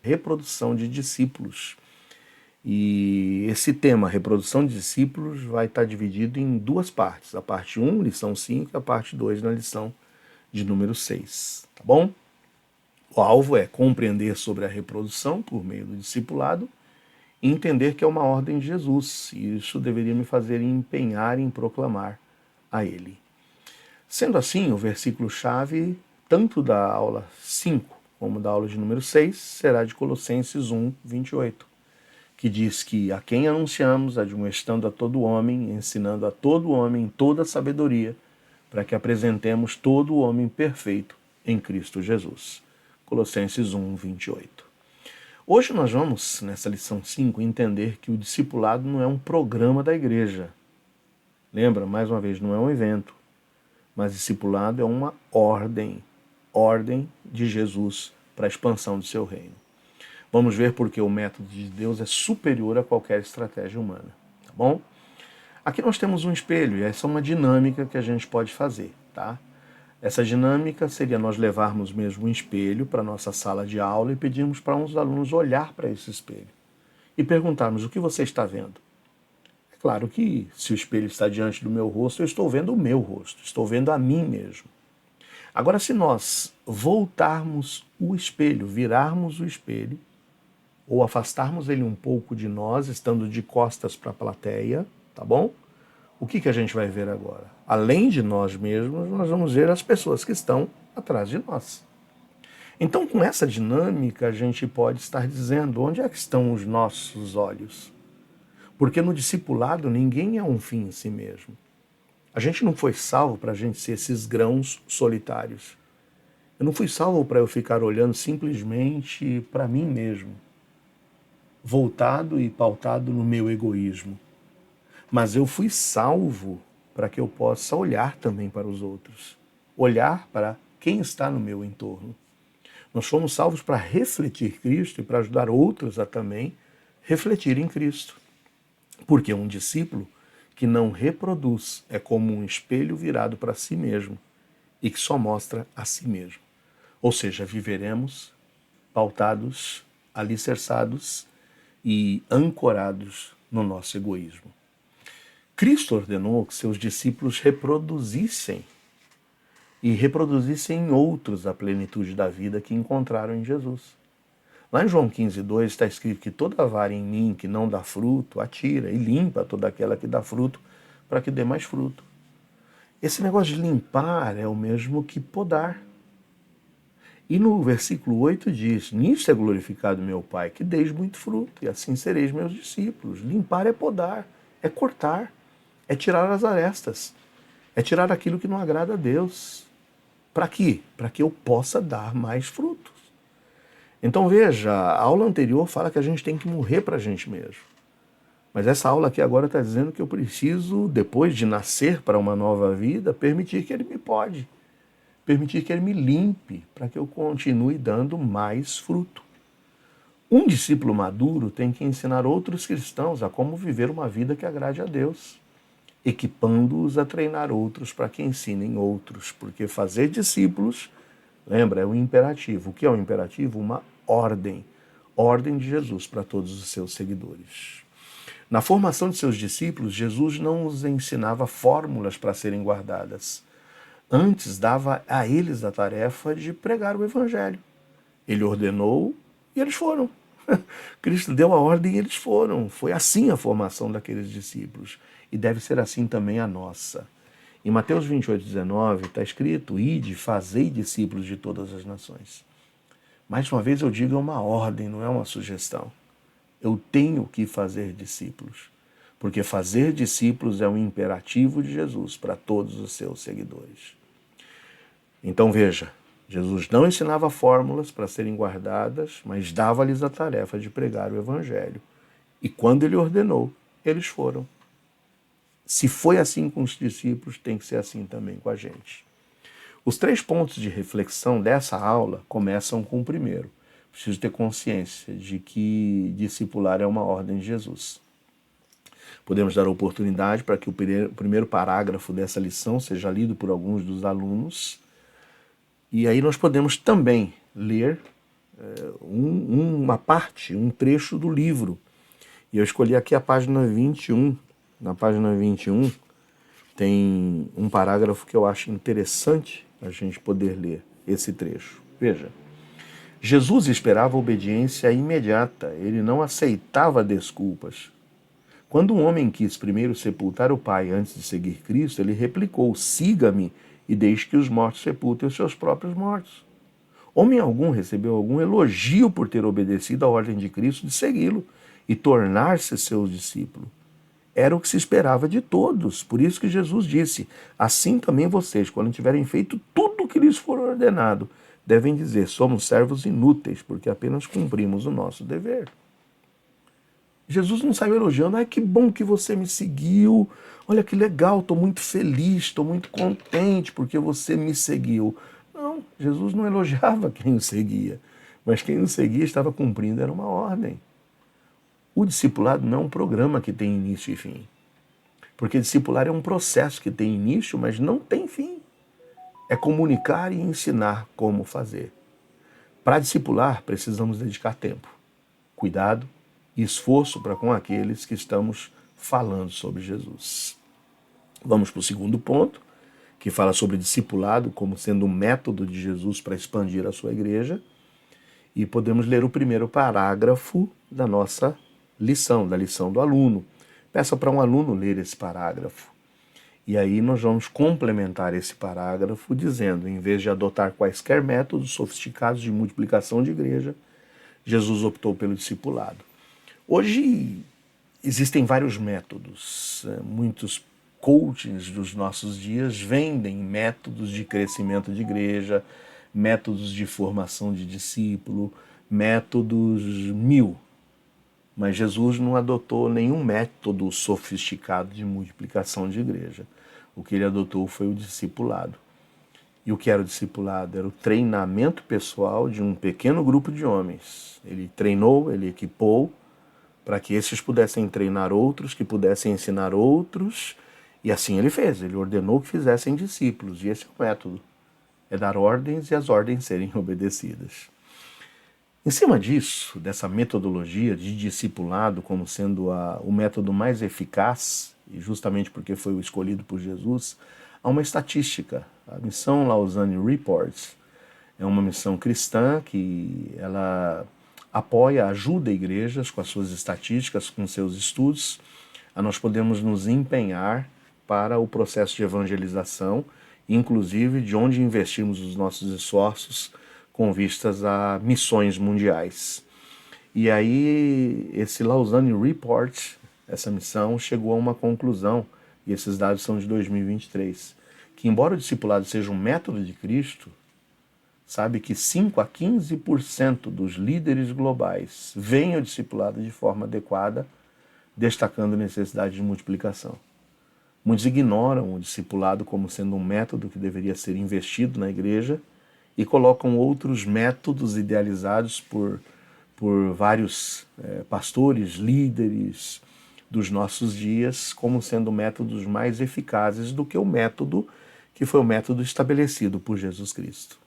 Reprodução de discípulos. E esse tema, reprodução de discípulos, vai estar dividido em duas partes. A parte 1, lição 5, e a parte 2, na lição de número 6. Tá bom? O alvo é compreender sobre a reprodução por meio do discipulado e entender que é uma ordem de Jesus. E isso deveria me fazer empenhar em proclamar a ele. Sendo assim, o versículo-chave, tanto da aula 5 como da aula de número 6, será de Colossenses 1, 28, que diz que a quem anunciamos, admoestando a todo homem, ensinando a todo homem toda a sabedoria, para que apresentemos todo o homem perfeito em Cristo Jesus. Colossenses 1, 28. Hoje nós vamos, nessa lição 5, entender que o discipulado não é um programa da igreja. Lembra, mais uma vez, não é um evento, mas discipulado é uma ordem de Jesus para a expansão do seu reino. Vamos ver porque o método de Deus é superior a qualquer estratégia humana, tá bom? Aqui nós temos um espelho e essa é uma dinâmica que a gente pode fazer, tá? Essa dinâmica seria nós levarmos mesmo um espelho para a nossa sala de aula e pedirmos para uns alunos olhar para esse espelho e perguntarmos o que você está vendo. É claro que se o espelho está diante do meu rosto, eu estou vendo o meu rosto, estou vendo a mim mesmo. Agora, se nós voltarmos o espelho, virarmos o espelho, ou afastarmos ele um pouco de nós, estando de costas para a plateia, tá bom? O que a gente vai ver agora? Além de nós mesmos, nós vamos ver as pessoas que estão atrás de nós. Então, com essa dinâmica, a gente pode estar dizendo onde é que estão os nossos olhos. Porque no discipulado, ninguém é um fim em si mesmo. A gente não foi salvo para a gente ser esses grãos solitários. Eu não fui salvo para eu ficar olhando simplesmente para mim mesmo, voltado e pautado no meu egoísmo. Mas eu fui salvo para que eu possa olhar também para os outros, olhar para quem está no meu entorno. Nós fomos salvos para refletir Cristo e para ajudar outros a também refletirem Cristo. Porque um discípulo que não reproduz é como um espelho virado para si mesmo e que só mostra a si mesmo. Ou seja, viveremos pautados, alicerçados e ancorados no nosso egoísmo. Cristo ordenou que seus discípulos reproduzissem e reproduzissem em outros a plenitude da vida que encontraram em Jesus. Lá em João 15:2 está escrito que toda vara em mim que não dá fruto, atira e limpa toda aquela que dá fruto, para que dê mais fruto. Esse negócio de limpar é o mesmo que podar. E no versículo 8 diz: nisto é glorificado meu Pai, que deis muito fruto, e assim sereis meus discípulos. Limpar é podar, é cortar, é tirar as arestas, é tirar aquilo que não agrada a Deus. Para quê? Para que eu possa dar mais frutos. Então veja, a aula anterior fala que a gente tem que morrer para a gente mesmo. Mas essa aula aqui agora está dizendo que eu preciso, depois de nascer para uma nova vida, permitir que Ele me pode. Permitir que Ele me limpe, para que eu continue dando mais fruto. Um discípulo maduro tem que ensinar outros cristãos a como viver uma vida que agrade a Deus, equipando-os a treinar outros para que ensinem outros, porque fazer discípulos, lembra, é um imperativo. O que é um imperativo? Uma ordem. Ordem de Jesus para todos os seus seguidores. Na formação de seus discípulos, Jesus não os ensinava fórmulas para serem guardadas. Antes dava a eles a tarefa de pregar o Evangelho. Ele ordenou e eles foram. Cristo deu a ordem e eles foram. Foi assim a formação daqueles discípulos. E deve ser assim também a nossa. Em Mateus 28:19 está escrito: ide, fazei discípulos de todas as nações. Mais uma vez eu digo, é uma ordem, não é uma sugestão. Eu tenho que fazer discípulos, porque fazer discípulos é um imperativo de Jesus para todos os seus seguidores. Então veja, Jesus não ensinava fórmulas para serem guardadas, mas dava-lhes a tarefa de pregar o Evangelho. E quando ele ordenou, eles foram. Se foi assim com os discípulos, tem que ser assim também com a gente. Os 3 pontos de reflexão dessa aula começam com o primeiro. Preciso ter consciência de que discipular é uma ordem de Jesus. Podemos dar oportunidade para que o primeiro parágrafo dessa lição seja lido por alguns dos alunos. E aí nós podemos também ler uma parte, um trecho do livro. E eu escolhi aqui a página 21. Na página 21 tem um parágrafo que eu acho interessante a gente poder ler esse trecho. Veja. Jesus esperava obediência imediata, ele não aceitava desculpas. Quando um homem quis primeiro sepultar o pai antes de seguir Cristo, ele replicou: siga-me e deixe que os mortos sepultem os seus próprios mortos. Homem algum recebeu algum elogio por ter obedecido à ordem de Cristo de segui-lo e tornar-se seu discípulo. Era o que se esperava de todos. Por isso que Jesus disse: assim também vocês, quando tiverem feito tudo o que lhes for ordenado, devem dizer: somos servos inúteis, porque apenas cumprimos o nosso dever. Jesus não saiu elogiando: ai, que bom que você me seguiu, olha que legal, estou muito feliz, estou muito contente porque você me seguiu. Não, Jesus não elogiava quem o seguia, mas quem o seguia estava cumprindo, era uma ordem. O discipulado não é um programa que tem início e fim, porque discipular é um processo que tem início, mas não tem fim. É comunicar e ensinar como fazer. Para discipular, precisamos dedicar tempo, cuidado e esforço para com aqueles que estamos falando sobre Jesus. Vamos para o segundo ponto, que fala sobre discipulado como sendo um método de Jesus para expandir a sua igreja. E podemos ler o primeiro parágrafo da nossa lição, da lição do aluno. Peça para um aluno ler esse parágrafo. E aí nós vamos complementar esse parágrafo dizendo, em vez de adotar quaisquer métodos sofisticados de multiplicação de igreja, Jesus optou pelo discipulado. Hoje existem vários métodos. Muitos coachings dos nossos dias vendem métodos de crescimento de igreja, métodos de formação de discípulo, métodos 1000. Mas Jesus não adotou nenhum método sofisticado de multiplicação de igreja. O que ele adotou foi o discipulado. E o que era o discipulado? Era o treinamento pessoal de um pequeno grupo de homens. Ele treinou, ele equipou, para que esses pudessem treinar outros, que pudessem ensinar outros. E assim ele fez, ele ordenou que fizessem discípulos. E esse é o método. É dar ordens e as ordens serem obedecidas. Em cima disso, dessa metodologia de discipulado como sendo o método mais eficaz, e justamente porque foi o escolhido por Jesus, há uma estatística. A missão Lausanne Report é uma missão cristã que ela apoia, ajuda igrejas com as suas estatísticas, com seus estudos, a nós podemos nos empenhar para o processo de evangelização, inclusive de onde investimos os nossos esforços com vistas a missões mundiais. E aí esse Lausanne Report, essa missão, chegou a uma conclusão, e esses dados são de 2023, que embora o discipulado seja um método de Cristo, sabe que 5 a 15% dos líderes globais veem o discipulado de forma adequada, destacando a necessidade de multiplicação. Muitos ignoram o discipulado como sendo um método que deveria ser investido na igreja e colocam outros métodos idealizados por vários pastores, líderes dos nossos dias como sendo métodos mais eficazes do que o método que foi o método estabelecido por Jesus Cristo.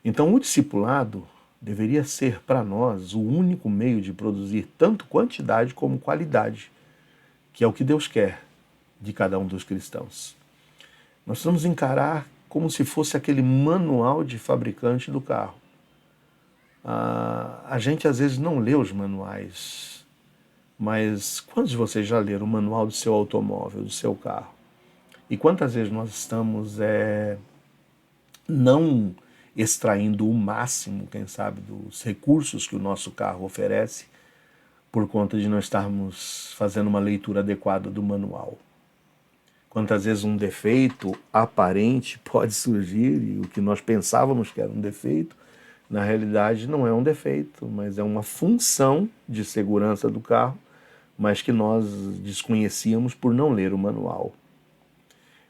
Então, o discipulado deveria ser para nós o único meio de produzir tanto quantidade como qualidade, que é o que Deus quer de cada um dos cristãos. Nós precisamos encarar como se fosse aquele manual de fabricante do carro. A gente às vezes não lê os manuais, mas quantos de vocês já leram o manual do seu automóvel, do seu carro? E quantas vezes nós estamos não extraindo o máximo, quem sabe, dos recursos que o nosso carro oferece, por conta de não estarmos fazendo uma leitura adequada do manual. Quantas vezes um defeito aparente pode surgir e o que nós pensávamos que era um defeito, na realidade não é um defeito, mas é uma função de segurança do carro, mas que nós desconhecíamos por não ler o manual.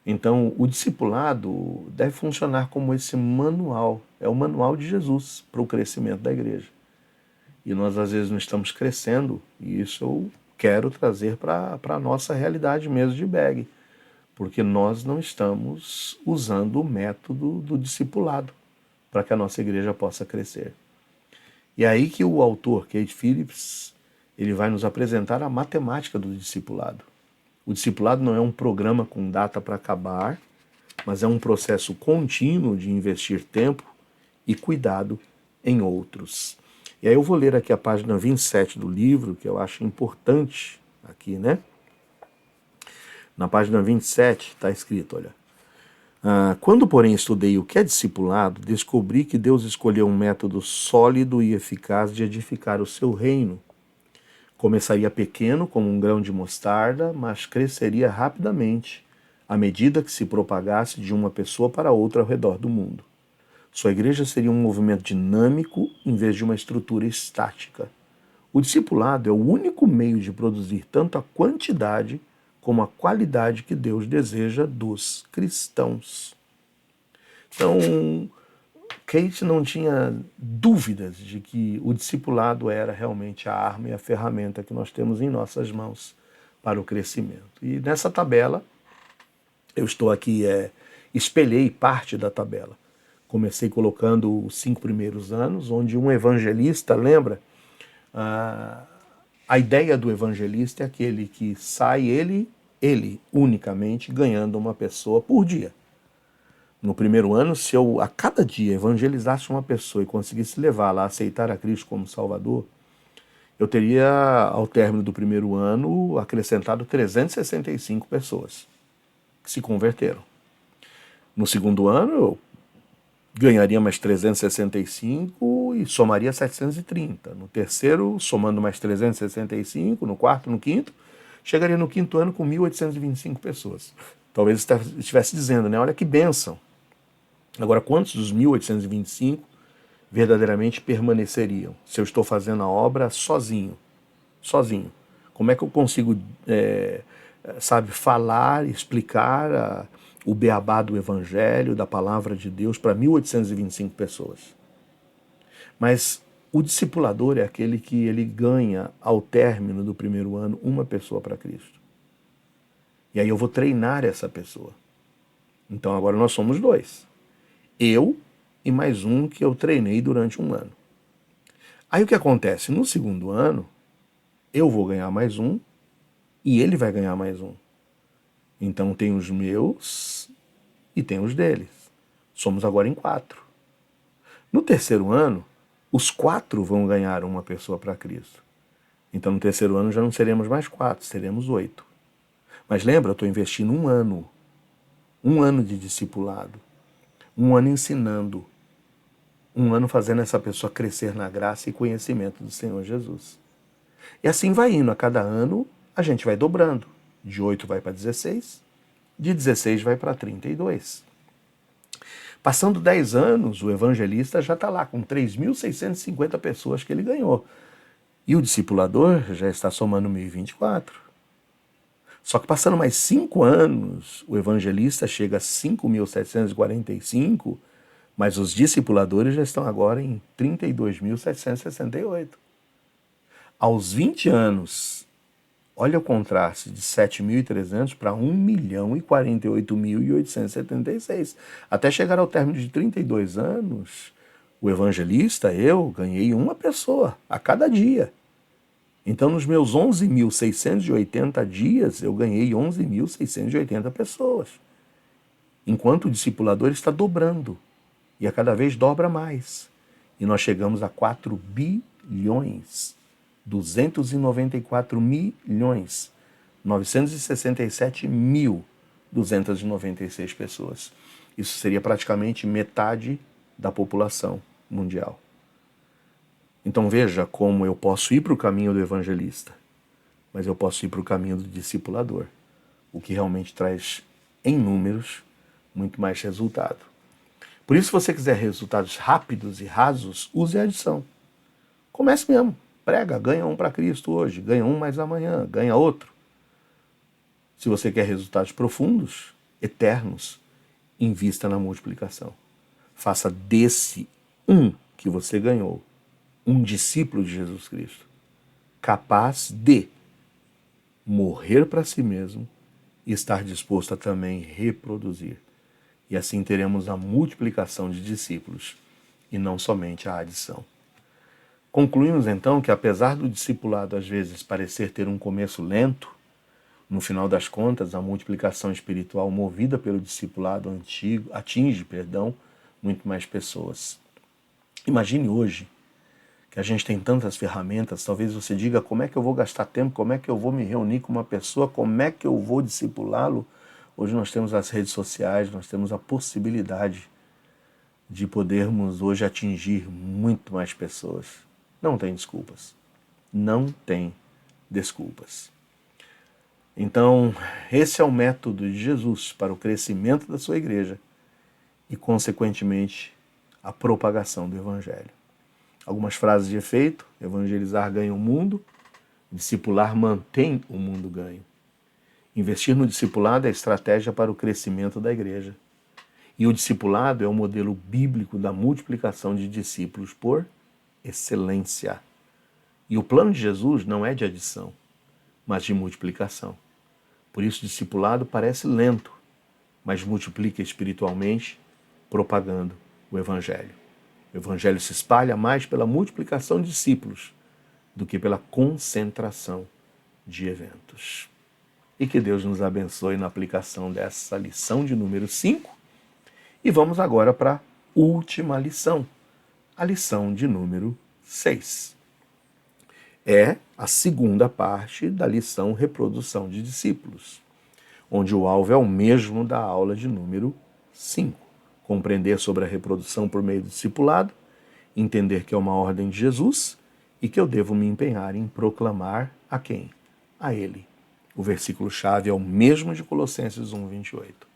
Então, o discipulado deve funcionar como esse manual, é o manual de Jesus para o crescimento da igreja. E nós, às vezes, não estamos crescendo, e isso eu quero trazer para a nossa realidade mesmo de BEG, porque nós não estamos usando o método do discipulado para que a nossa igreja possa crescer. E é aí que o autor, Kate Phillips, ele vai nos apresentar a matemática do discipulado. O discipulado não é um programa com data para acabar, mas é um processo contínuo de investir tempo e cuidado em outros. E aí eu vou ler aqui a página 27 do livro, que eu acho importante aqui, né? Na página 27 está escrito, olha. Quando, porém, estudei o que é discipulado, descobri que Deus escolheu um método sólido e eficaz de edificar o seu reino. Começaria pequeno, como um grão de mostarda, mas cresceria rapidamente à medida que se propagasse de uma pessoa para outra ao redor do mundo. Sua igreja seria um movimento dinâmico em vez de uma estrutura estática. O discipulado é o único meio de produzir tanto a quantidade como a qualidade que Deus deseja dos cristãos. Então, Kate não tinha dúvidas de que o discipulado era realmente a arma e a ferramenta que nós temos em nossas mãos para o crescimento. E nessa tabela, eu estou aqui, espelhei parte da tabela. Comecei colocando os 5 primeiros anos, onde um evangelista, lembra? A ideia do evangelista é aquele que sai ele unicamente ganhando uma pessoa por dia. No primeiro ano, se eu a cada dia evangelizasse uma pessoa e conseguisse levá-la a aceitar a Cristo como Salvador, eu teria, ao término do primeiro ano, acrescentado 365 pessoas que se converteram. No segundo ano, eu ganharia mais 365 e somaria 730. No terceiro, somando mais 365, no quarto, no quinto, chegaria no quinto ano com 1.825 pessoas. Talvez estivesse dizendo, né? Olha que bênção. Agora, quantos dos 1.825 verdadeiramente permaneceriam? Se eu estou fazendo a obra sozinho. Como é que eu consigo, falar, explicar o beabá do Evangelho, da Palavra de Deus para 1.825 pessoas? Mas o discipulador é aquele que ele ganha, ao término do primeiro ano, uma pessoa para Cristo. E aí eu vou treinar essa pessoa. Então agora nós somos 2. Eu e mais um que eu treinei durante um ano. Aí o que acontece? No segundo ano, eu vou ganhar mais um e ele vai ganhar mais um. Então tem os meus e tem os deles. Somos agora em 4. No terceiro ano, os 4 vão ganhar uma pessoa para Cristo. Então no terceiro ano já não seremos mais 4, seremos 8. Mas lembra, eu estou investindo um ano de discipulado, um ano ensinando, um ano fazendo essa pessoa crescer na graça e conhecimento do Senhor Jesus. E assim vai indo, a cada ano a gente vai dobrando. De 8 vai para 16, de 16 vai para 32. Passando 10 anos, o evangelista já está lá com 3.650 pessoas que ele ganhou. E o discipulador já está somando 1.024. Só que passando mais 5 anos, o evangelista chega a 5.745, mas os discipuladores já estão agora em 32.768. Aos 20 anos, olha o contraste de 7.300 para 1.048.876. Até chegar ao término de 32 anos, o evangelista, eu, ganhei uma pessoa a cada dia. Então, nos meus 11.680 dias, eu ganhei 11.680 pessoas. Enquanto o discipulador está dobrando, e a cada vez dobra mais. E nós chegamos a 4 bilhões, 294 milhões, 967.296 pessoas. Isso seria praticamente metade da população mundial. Então veja como eu posso ir para o caminho do evangelista, mas eu posso ir para o caminho do discipulador, o que realmente traz, em números, muito mais resultado. Por isso, se você quiser resultados rápidos e rasos, use a adição. Comece mesmo, prega, ganha um para Cristo hoje, ganha um mais amanhã, ganha outro. Se você quer resultados profundos, eternos, invista na multiplicação. Faça desse um que você ganhou um discípulo de Jesus Cristo, capaz de morrer para si mesmo e estar disposto a também reproduzir. E assim teremos a multiplicação de discípulos e não somente a adição. Concluímos então que apesar do discipulado às vezes parecer ter um começo lento, no final das contas a multiplicação espiritual movida pelo discipulado antigo atinge muito mais pessoas. Imagine hoje que a gente tem tantas ferramentas, talvez você diga como é que eu vou gastar tempo, como é que eu vou me reunir com uma pessoa, como é que eu vou discipulá-lo. Hoje nós temos as redes sociais, nós temos a possibilidade de podermos hoje atingir muito mais pessoas. Não tem desculpas. Não tem desculpas. Então, esse é o método de Jesus para o crescimento da sua igreja e, consequentemente, a propagação do Evangelho. Algumas frases de efeito: evangelizar ganha o mundo, discipular mantém o mundo ganho. Investir no discipulado é a estratégia para o crescimento da igreja. E o discipulado é o modelo bíblico da multiplicação de discípulos por excelência. E o plano de Jesus não é de adição, mas de multiplicação. Por isso o discipulado parece lento, mas multiplica espiritualmente, propagando o Evangelho. O Evangelho se espalha mais pela multiplicação de discípulos do que pela concentração de eventos. E que Deus nos abençoe na aplicação dessa lição de número 5. E vamos agora para a última lição, a lição de número 6. É a segunda parte da lição Reprodução de Discípulos, onde o alvo é o mesmo da aula de número 5. Compreender sobre a reprodução por meio do discipulado, entender que é uma ordem de Jesus e que eu devo me empenhar em proclamar a quem? A Ele. O versículo-chave é o mesmo de Colossenses 1:28.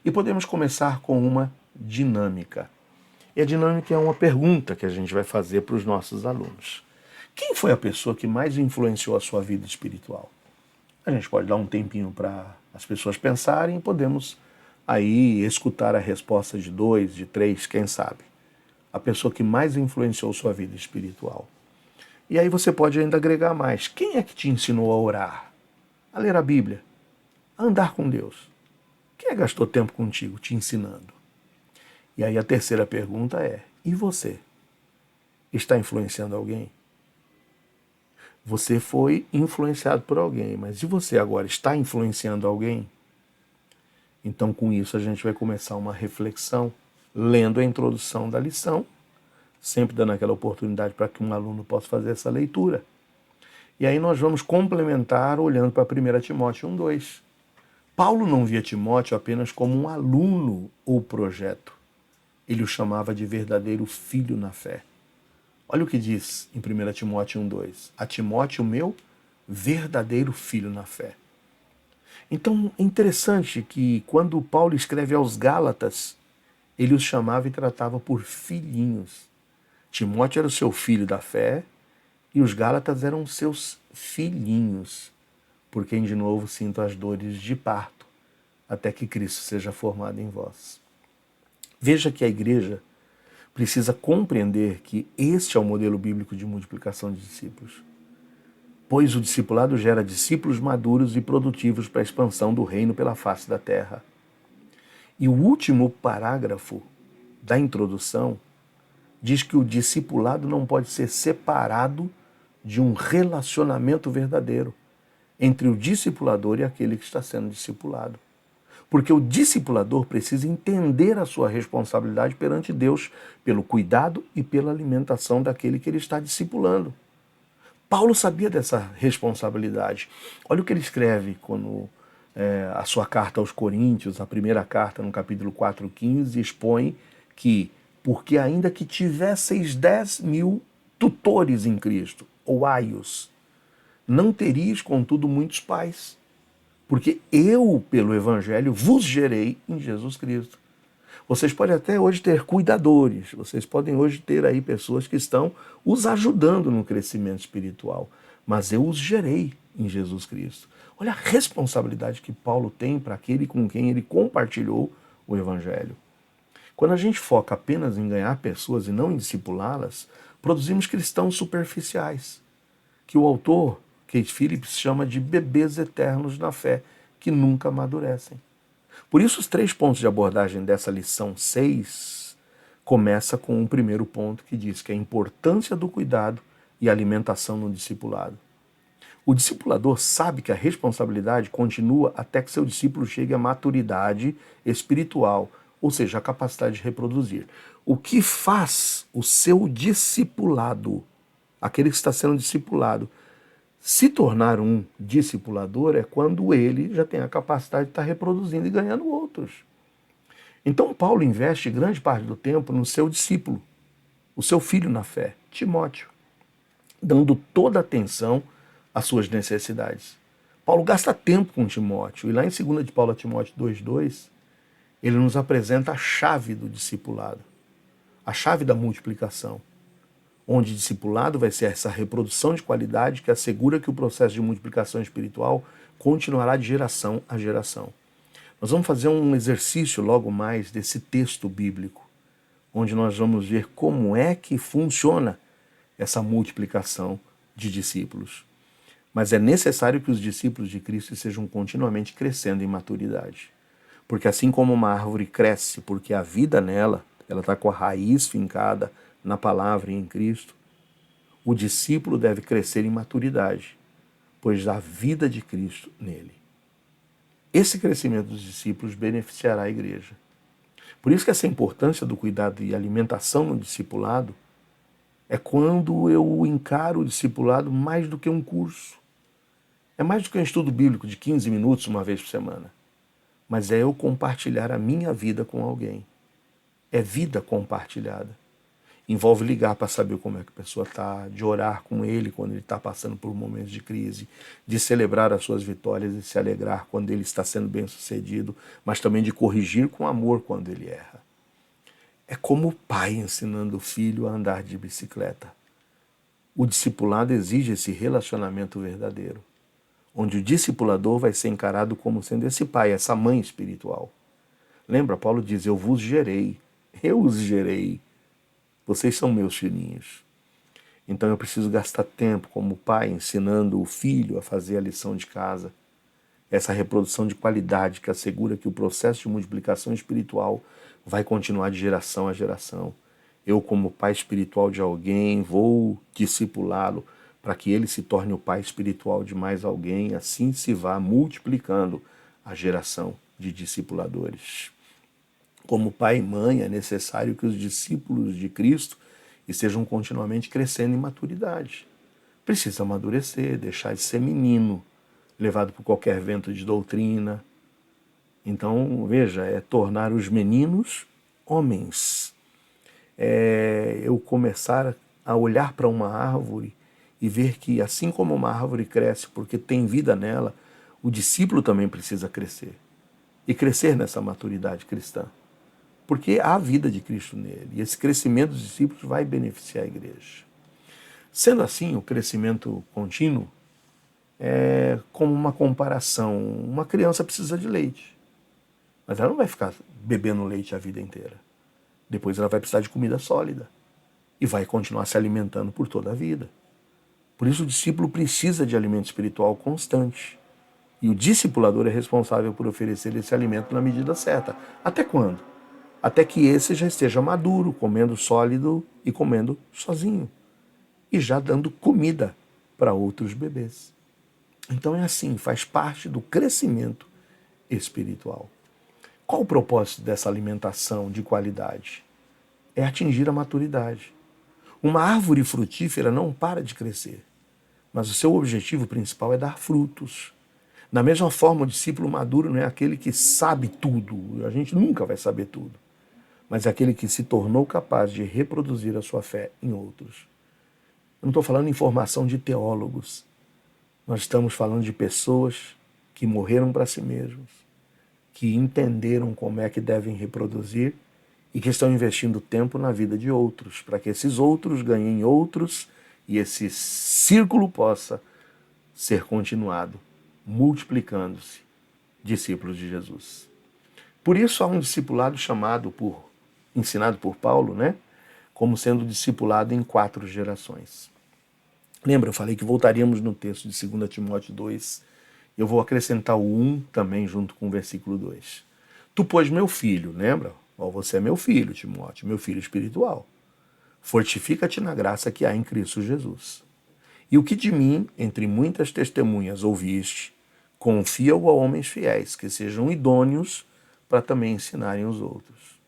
E podemos começar com uma dinâmica. E a dinâmica é uma pergunta que a gente vai fazer para os nossos alunos. Quem foi a pessoa que mais influenciou a sua vida espiritual? A gente pode dar um tempinho para as pessoas pensarem e podemos aí escutar a resposta de 2, de 3, quem sabe. A pessoa que mais influenciou sua vida espiritual. E aí você pode ainda agregar mais. Quem é que te ensinou a orar? A ler a Bíblia? A andar com Deus? Quem é que gastou tempo contigo te ensinando? E aí a terceira pergunta é, e você? Está influenciando alguém? Você foi influenciado por alguém, mas e você agora está influenciando alguém? Então, com isso, a gente vai começar uma reflexão, lendo a introdução da lição, sempre dando aquela oportunidade para que um aluno possa fazer essa leitura. E aí nós vamos complementar olhando para 1 Timóteo 1:2. Paulo não via Timóteo apenas como um aluno ou projeto. Ele o chamava de verdadeiro filho na fé. Olha o que diz em 1 Timóteo 1:2. A Timóteo, meu verdadeiro filho na fé. Então, é interessante que quando Paulo escreve aos Gálatas, ele os chamava e tratava por filhinhos. Timóteo era o seu filho da fé e os Gálatas eram seus filhinhos, por quem de novo sinto as dores de parto, até que Cristo seja formado em vós. Veja que a igreja precisa compreender que este é o modelo bíblico de multiplicação de discípulos, pois o discipulado gera discípulos maduros e produtivos para a expansão do reino pela face da terra. E o último parágrafo da introdução diz que o discipulado não pode ser separado de um relacionamento verdadeiro entre o discipulador e aquele que está sendo discipulado. Porque o discipulador precisa entender a sua responsabilidade perante Deus pelo cuidado e pela alimentação daquele que ele está discipulando. Paulo sabia dessa responsabilidade. Olha o que ele escreve quando a sua carta aos Coríntios, a primeira carta, no capítulo 4:15, expõe que, porque ainda que tivesseis 10.000 tutores em Cristo, ou aios, não teríeis, contudo, muitos pais, porque eu, pelo Evangelho, vos gerei em Jesus Cristo. Vocês podem até hoje ter cuidadores, vocês podem hoje ter aí pessoas que estão os ajudando no crescimento espiritual, mas eu os gerei em Jesus Cristo. Olha a responsabilidade que Paulo tem para aquele com quem ele compartilhou o Evangelho. Quando a gente foca apenas em ganhar pessoas e não em discipulá-las, produzimos cristãos superficiais, que o autor Kate Phillips chama de bebês eternos na fé, que nunca amadurecem. Por isso, os 3 pontos de abordagem dessa lição 6 começa com um primeiro ponto que diz que a importância do cuidado e alimentação no discipulado. O discipulador sabe que a responsabilidade continua até que seu discípulo chegue à maturidade espiritual, ou seja, a capacidade de reproduzir. O que faz o seu discipulado, aquele que está sendo discipulado, se tornar um discipulador é quando ele já tem a capacidade de estar reproduzindo e ganhando outros. Então Paulo investe grande parte do tempo no seu discípulo, o seu filho na fé, Timóteo, dando toda a atenção às suas necessidades. Paulo gasta tempo com Timóteo, e lá em 2 de Paulo a Timóteo 2:2, ele nos apresenta a chave do discipulado, a chave da multiplicação, onde discipulado vai ser essa reprodução de qualidade que assegura que o processo de multiplicação espiritual continuará de geração a geração. Nós vamos fazer um exercício logo mais desse texto bíblico, onde nós vamos ver como é que funciona essa multiplicação de discípulos. Mas é necessário que os discípulos de Cristo sejam continuamente crescendo em maturidade. Porque assim como uma árvore cresce porque a vida nela, ela está com a raiz fincada na palavra e em Cristo, o discípulo deve crescer em maturidade, pois há vida de Cristo nele. Esse crescimento dos discípulos beneficiará a igreja. Por isso que essa importância do cuidado e alimentação no discipulado é quando eu encaro o discipulado mais do que um curso. É mais do que um estudo bíblico de 15 minutos uma vez por semana. Mas é eu compartilhar a minha vida com alguém. É vida compartilhada. Envolve ligar para saber como é que a pessoa está, de orar com ele quando ele está passando por momentos de crise, de celebrar as suas vitórias e se alegrar quando ele está sendo bem-sucedido, mas também de corrigir com amor quando ele erra. É como o pai ensinando o filho a andar de bicicleta. O discipulado exige esse relacionamento verdadeiro, onde o discipulador vai ser encarado como sendo esse pai, essa mãe espiritual. Lembra, Paulo diz, eu vos gerei, eu os gerei. Vocês são meus filhinhos. Então eu preciso gastar tempo como pai ensinando o filho a fazer a lição de casa. Essa reprodução de qualidade que assegura que o processo de multiplicação espiritual vai continuar de geração a geração. Eu, como pai espiritual de alguém, vou discipulá-lo para que ele se torne o pai espiritual de mais alguém, assim se vá multiplicando a geração de discipuladores. Como pai e mãe, é necessário que os discípulos de Cristo estejam continuamente crescendo em maturidade. Precisa amadurecer, deixar de ser menino, levado por qualquer vento de doutrina. Então, veja, é tornar os meninos homens. É eu começar a olhar para uma árvore e ver que, assim como uma árvore cresce porque tem vida nela, o discípulo também precisa crescer. E crescer nessa maturidade cristã. Porque há a vida de Cristo nele. E esse crescimento dos discípulos vai beneficiar a igreja. Sendo assim, o crescimento contínuo é como uma comparação. Uma criança precisa de leite. Mas ela não vai ficar bebendo leite a vida inteira. Depois ela vai precisar de comida sólida. E vai continuar se alimentando por toda a vida. Por isso o discípulo precisa de alimento espiritual constante. E o discipulador é responsável por oferecer esse alimento na medida certa. Até quando? Até que esse já esteja maduro, comendo sólido e comendo sozinho. E já dando comida para outros bebês. Então é assim, faz parte do crescimento espiritual. Qual o propósito dessa alimentação de qualidade? É atingir a maturidade. Uma árvore frutífera não para de crescer, mas o seu objetivo principal é dar frutos. Da mesma forma, o discípulo maduro não é aquele que sabe tudo, a gente nunca vai saber tudo, mas é aquele que se tornou capaz de reproduzir a sua fé em outros. Eu não estou falando em formação de teólogos, nós estamos falando de pessoas que morreram para si mesmos, que entenderam como é que devem reproduzir e que estão investindo tempo na vida de outros, para que esses outros ganhem outros e esse círculo possa ser continuado, multiplicando-se, discípulos de Jesus. Por isso há um discipulado ensinado por Paulo, né, como sendo discipulado em 4 gerações. Lembra, eu falei que voltaríamos no texto de 2 Timóteo 2, eu vou acrescentar o 1 também junto com o versículo 2. Tu, pois, meu filho, lembra? Você é meu filho, Timóteo, meu filho espiritual. Fortifica-te na graça que há em Cristo Jesus. E o que de mim, entre muitas testemunhas, ouviste, confia-o a homens fiéis, que sejam idôneos para também ensinarem os outros.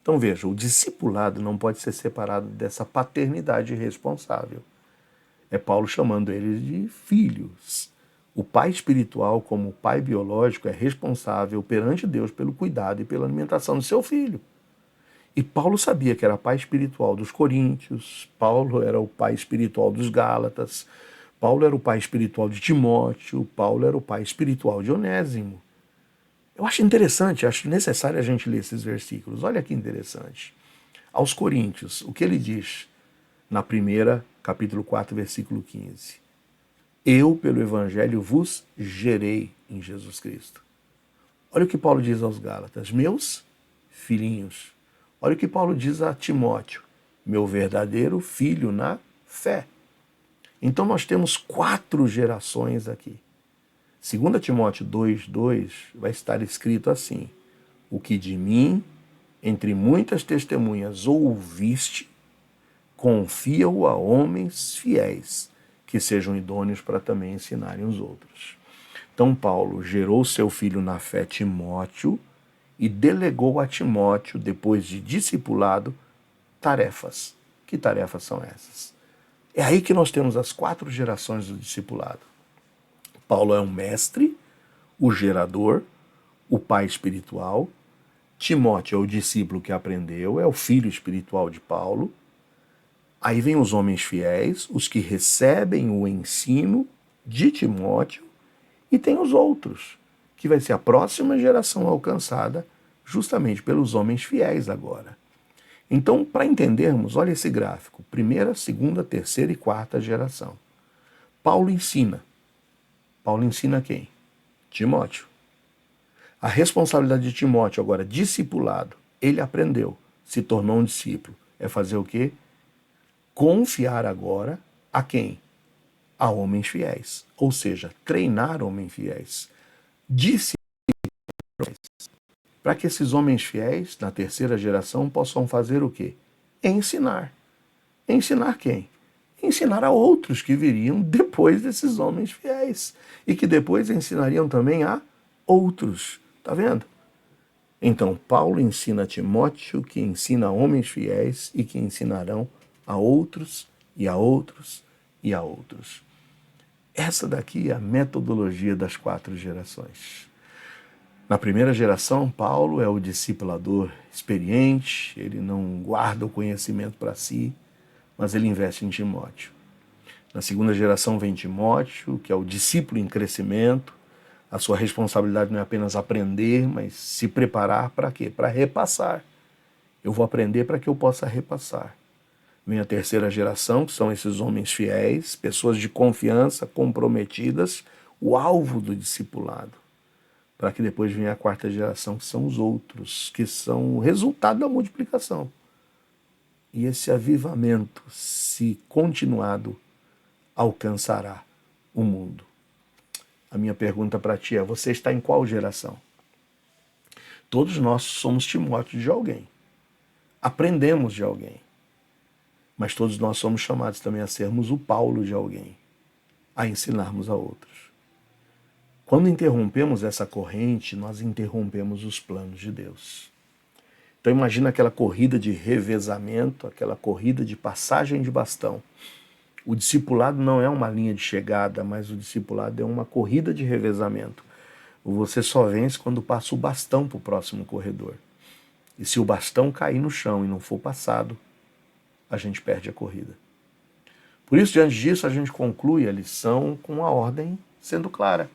Então veja, o discipulado não pode ser separado dessa paternidade responsável. É Paulo chamando eles de filhos. O pai espiritual, como o pai biológico, é responsável perante Deus pelo cuidado e pela alimentação do seu filho. E Paulo sabia que era pai espiritual dos coríntios, Paulo era o pai espiritual dos gálatas, Paulo era o pai espiritual de Timóteo, Paulo era o pai espiritual de Onésimo. Eu acho interessante, acho necessário a gente ler esses versículos. Olha que interessante. Aos coríntios, o que ele diz na primeira, capítulo 4, versículo 15. Eu, pelo Evangelho, vos gerei em Jesus Cristo. Olha o que Paulo diz aos Gálatas, meus filhinhos. Olha o que Paulo diz a Timóteo, meu verdadeiro filho na fé. Então nós temos 4 gerações aqui. 2 Timóteo 2,2 vai estar escrito assim, o que de mim, entre muitas testemunhas, ouviste, confia-o a homens fiéis, que sejam idôneos para também ensinarem os outros. Então Paulo gerou seu filho na fé, Timóteo, e delegou a Timóteo, depois de discipulado, tarefas. Que tarefas são essas? É aí que nós temos as 4 gerações do discipulado. Paulo é um mestre, o gerador, o pai espiritual. Timóteo é o discípulo que aprendeu, é o filho espiritual de Paulo. Aí vem os homens fiéis, os que recebem o ensino de Timóteo, e tem os outros, que vai ser a próxima geração alcançada justamente pelos homens fiéis agora. Então, para entendermos, olha esse gráfico, 1ª, 2ª, 3ª e 4ª geração. Paulo ensina. Paulo ensina quem? Timóteo. A responsabilidade de Timóteo agora, discipulado, ele aprendeu, se tornou um discípulo. É fazer o quê? Confiar agora a quem? A homens fiéis. Ou seja, treinar homens fiéis. Discipular para que esses homens fiéis, na 3ª geração, possam fazer o quê? Ensinar. Ensinar quem? Ensinar a outros que viriam depois desses homens fiéis. E que depois ensinariam também a outros. Está vendo? Então, Paulo ensina a Timóteo, que ensina a homens fiéis e que ensinarão a outros e a outros e a outros. Essa daqui é a metodologia das 4 gerações. Na primeira geração, Paulo é o discipulador experiente, ele não guarda o conhecimento para si, mas ele investe em Timóteo. Na segunda geração vem Timóteo, que é o discípulo em crescimento. A sua responsabilidade não é apenas aprender, mas se preparar para quê? Para repassar. Eu vou aprender para que eu possa repassar. Vem a terceira geração, que são esses homens fiéis, pessoas de confiança, comprometidas, o alvo do discipulado. Para que depois venha a quarta geração, que são os outros, que são o resultado da multiplicação. E esse avivamento, se continuado, alcançará o mundo. A minha pergunta para ti é, você está em qual geração? Todos nós somos Timóteo de alguém. Aprendemos de alguém. Mas todos nós somos chamados também a sermos o Paulo de alguém, a ensinarmos a outros. Quando interrompemos essa corrente, nós interrompemos os planos de Deus. Então imagina aquela corrida de revezamento, aquela corrida de passagem de bastão. O discipulado não é uma linha de chegada, mas o discipulado é uma corrida de revezamento. Você só vence quando passa o bastão para o próximo corredor. E se o bastão cair no chão e não for passado, a gente perde a corrida. Por isso, diante disso, a gente conclui a lição com a ordem sendo clara.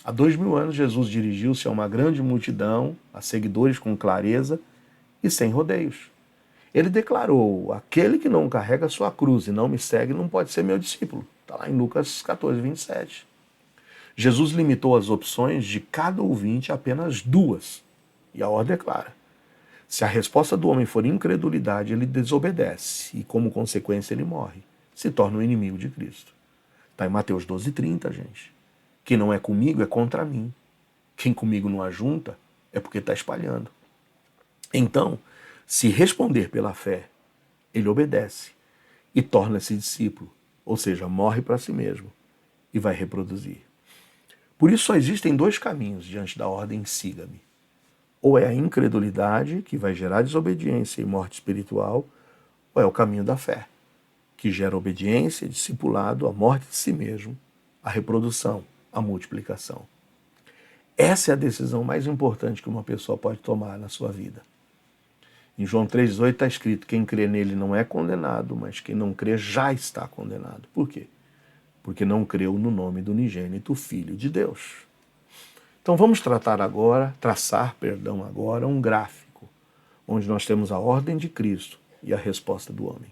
Há 2000 anos, Jesus dirigiu-se a uma grande multidão, a seguidores com clareza e sem rodeios. Ele declarou, aquele que não carrega a sua cruz e não me segue não pode ser meu discípulo. Está lá em Lucas 14, 27. Jesus limitou as opções de cada ouvinte a apenas 2. E a ordem é clara. Se a resposta do homem for incredulidade, ele desobedece e, como consequência, ele morre. Se torna um inimigo de Cristo. Está em Mateus 12, 30, gente. Quem não é comigo é contra mim. Quem comigo não ajunta é porque está espalhando. Então, se responder pela fé, ele obedece e torna-se discípulo, ou seja, morre para si mesmo e vai reproduzir. Por isso só existem 2 caminhos diante da ordem siga-me. Ou é a incredulidade, que vai gerar desobediência e morte espiritual, ou é o caminho da fé, que gera obediência, discipulado, a morte de si mesmo, a reprodução, a multiplicação. Essa é a decisão mais importante que uma pessoa pode tomar na sua vida. Em João 3,8 está escrito, quem crê nele não é condenado, mas quem não crê já está condenado. Por quê? Porque não creu no nome do unigênito Filho de Deus. Então vamos traçar agora um gráfico, onde nós temos a ordem de Cristo e a resposta do homem.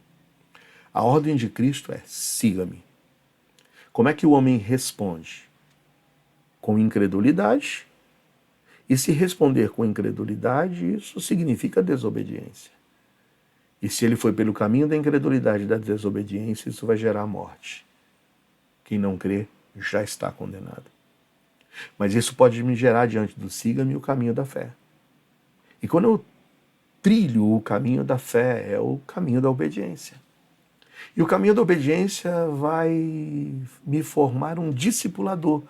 A ordem de Cristo é, siga-me. Como é que o homem responde? Com incredulidade. E se responder com incredulidade, isso significa desobediência. E se ele foi pelo caminho da incredulidade e da desobediência, isso vai gerar morte. Quem não crê já está condenado. Mas isso pode me gerar diante do siga-me o caminho da fé. E quando eu trilho o caminho da fé, é o caminho da obediência. E o caminho da obediência vai me formar um discipulador,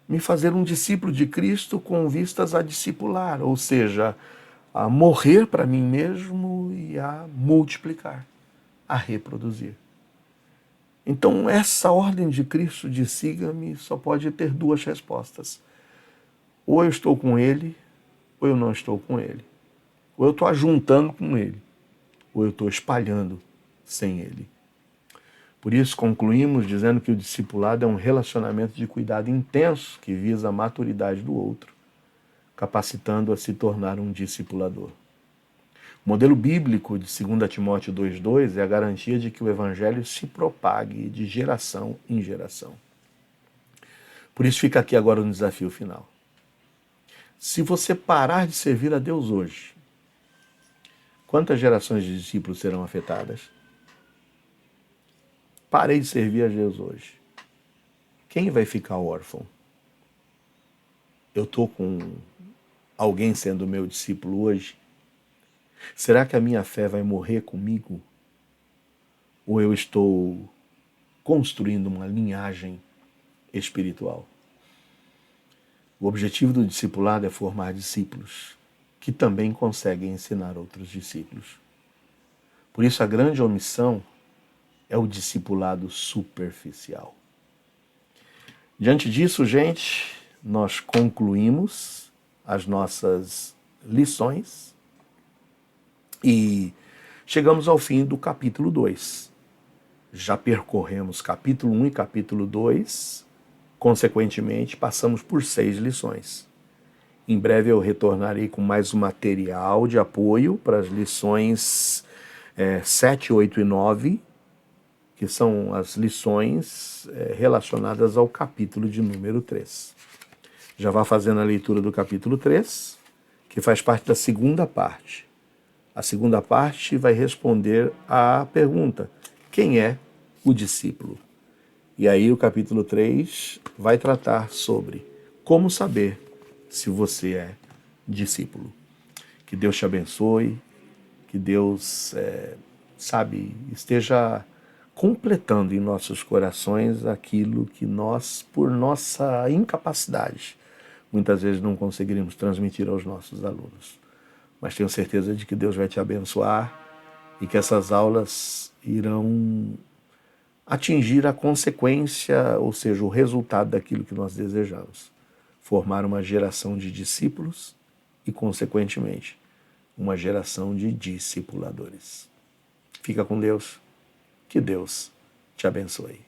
me fazer um discípulo de Cristo com vistas a discipular, ou seja, a morrer para mim mesmo e a multiplicar, a reproduzir. Então, essa ordem de Cristo de siga-me só pode ter 2 respostas. Ou eu estou com ele, ou eu não estou com ele. Ou eu estou ajuntando com ele, ou eu estou espalhando sem ele. Por isso, concluímos dizendo que o discipulado é um relacionamento de cuidado intenso que visa a maturidade do outro, capacitando a se tornar um discipulador. O modelo bíblico de 2 Timóteo 2,2 é a garantia de que o evangelho se propague de geração em geração. Por isso fica aqui agora um desafio final. Se você parar de servir a Deus hoje, quantas gerações de discípulos serão afetadas? Parei de servir a Deus hoje. Quem vai ficar órfão? Eu estou com alguém sendo meu discípulo hoje? Será que a minha fé vai morrer comigo? Ou eu estou construindo uma linhagem espiritual? O objetivo do discipulado é formar discípulos que também conseguem ensinar outros discípulos. Por isso, a grande omissão é o discipulado superficial. Diante disso, gente, nós concluímos as nossas lições e chegamos ao fim do capítulo 2. Já percorremos capítulo 1 e capítulo 2, consequentemente, passamos por 6 lições. Em breve eu retornarei com mais um material de apoio para as lições 7, 8 e 9, que são as lições relacionadas ao capítulo de número 3. Já vá fazendo a leitura do capítulo 3, que faz parte da segunda parte. A segunda parte vai responder à pergunta: quem é o discípulo? E aí o capítulo 3 vai tratar sobre como saber se você é discípulo. Que Deus te abençoe, que Deus, esteja completando em nossos corações aquilo que nós, por nossa incapacidade, muitas vezes não conseguiríamos transmitir aos nossos alunos. Mas tenho certeza de que Deus vai te abençoar e que essas aulas irão atingir a consequência, ou seja, o resultado daquilo que nós desejamos. Formar uma geração de discípulos e, consequentemente, uma geração de discipuladores. Fica com Deus. Que Deus te abençoe.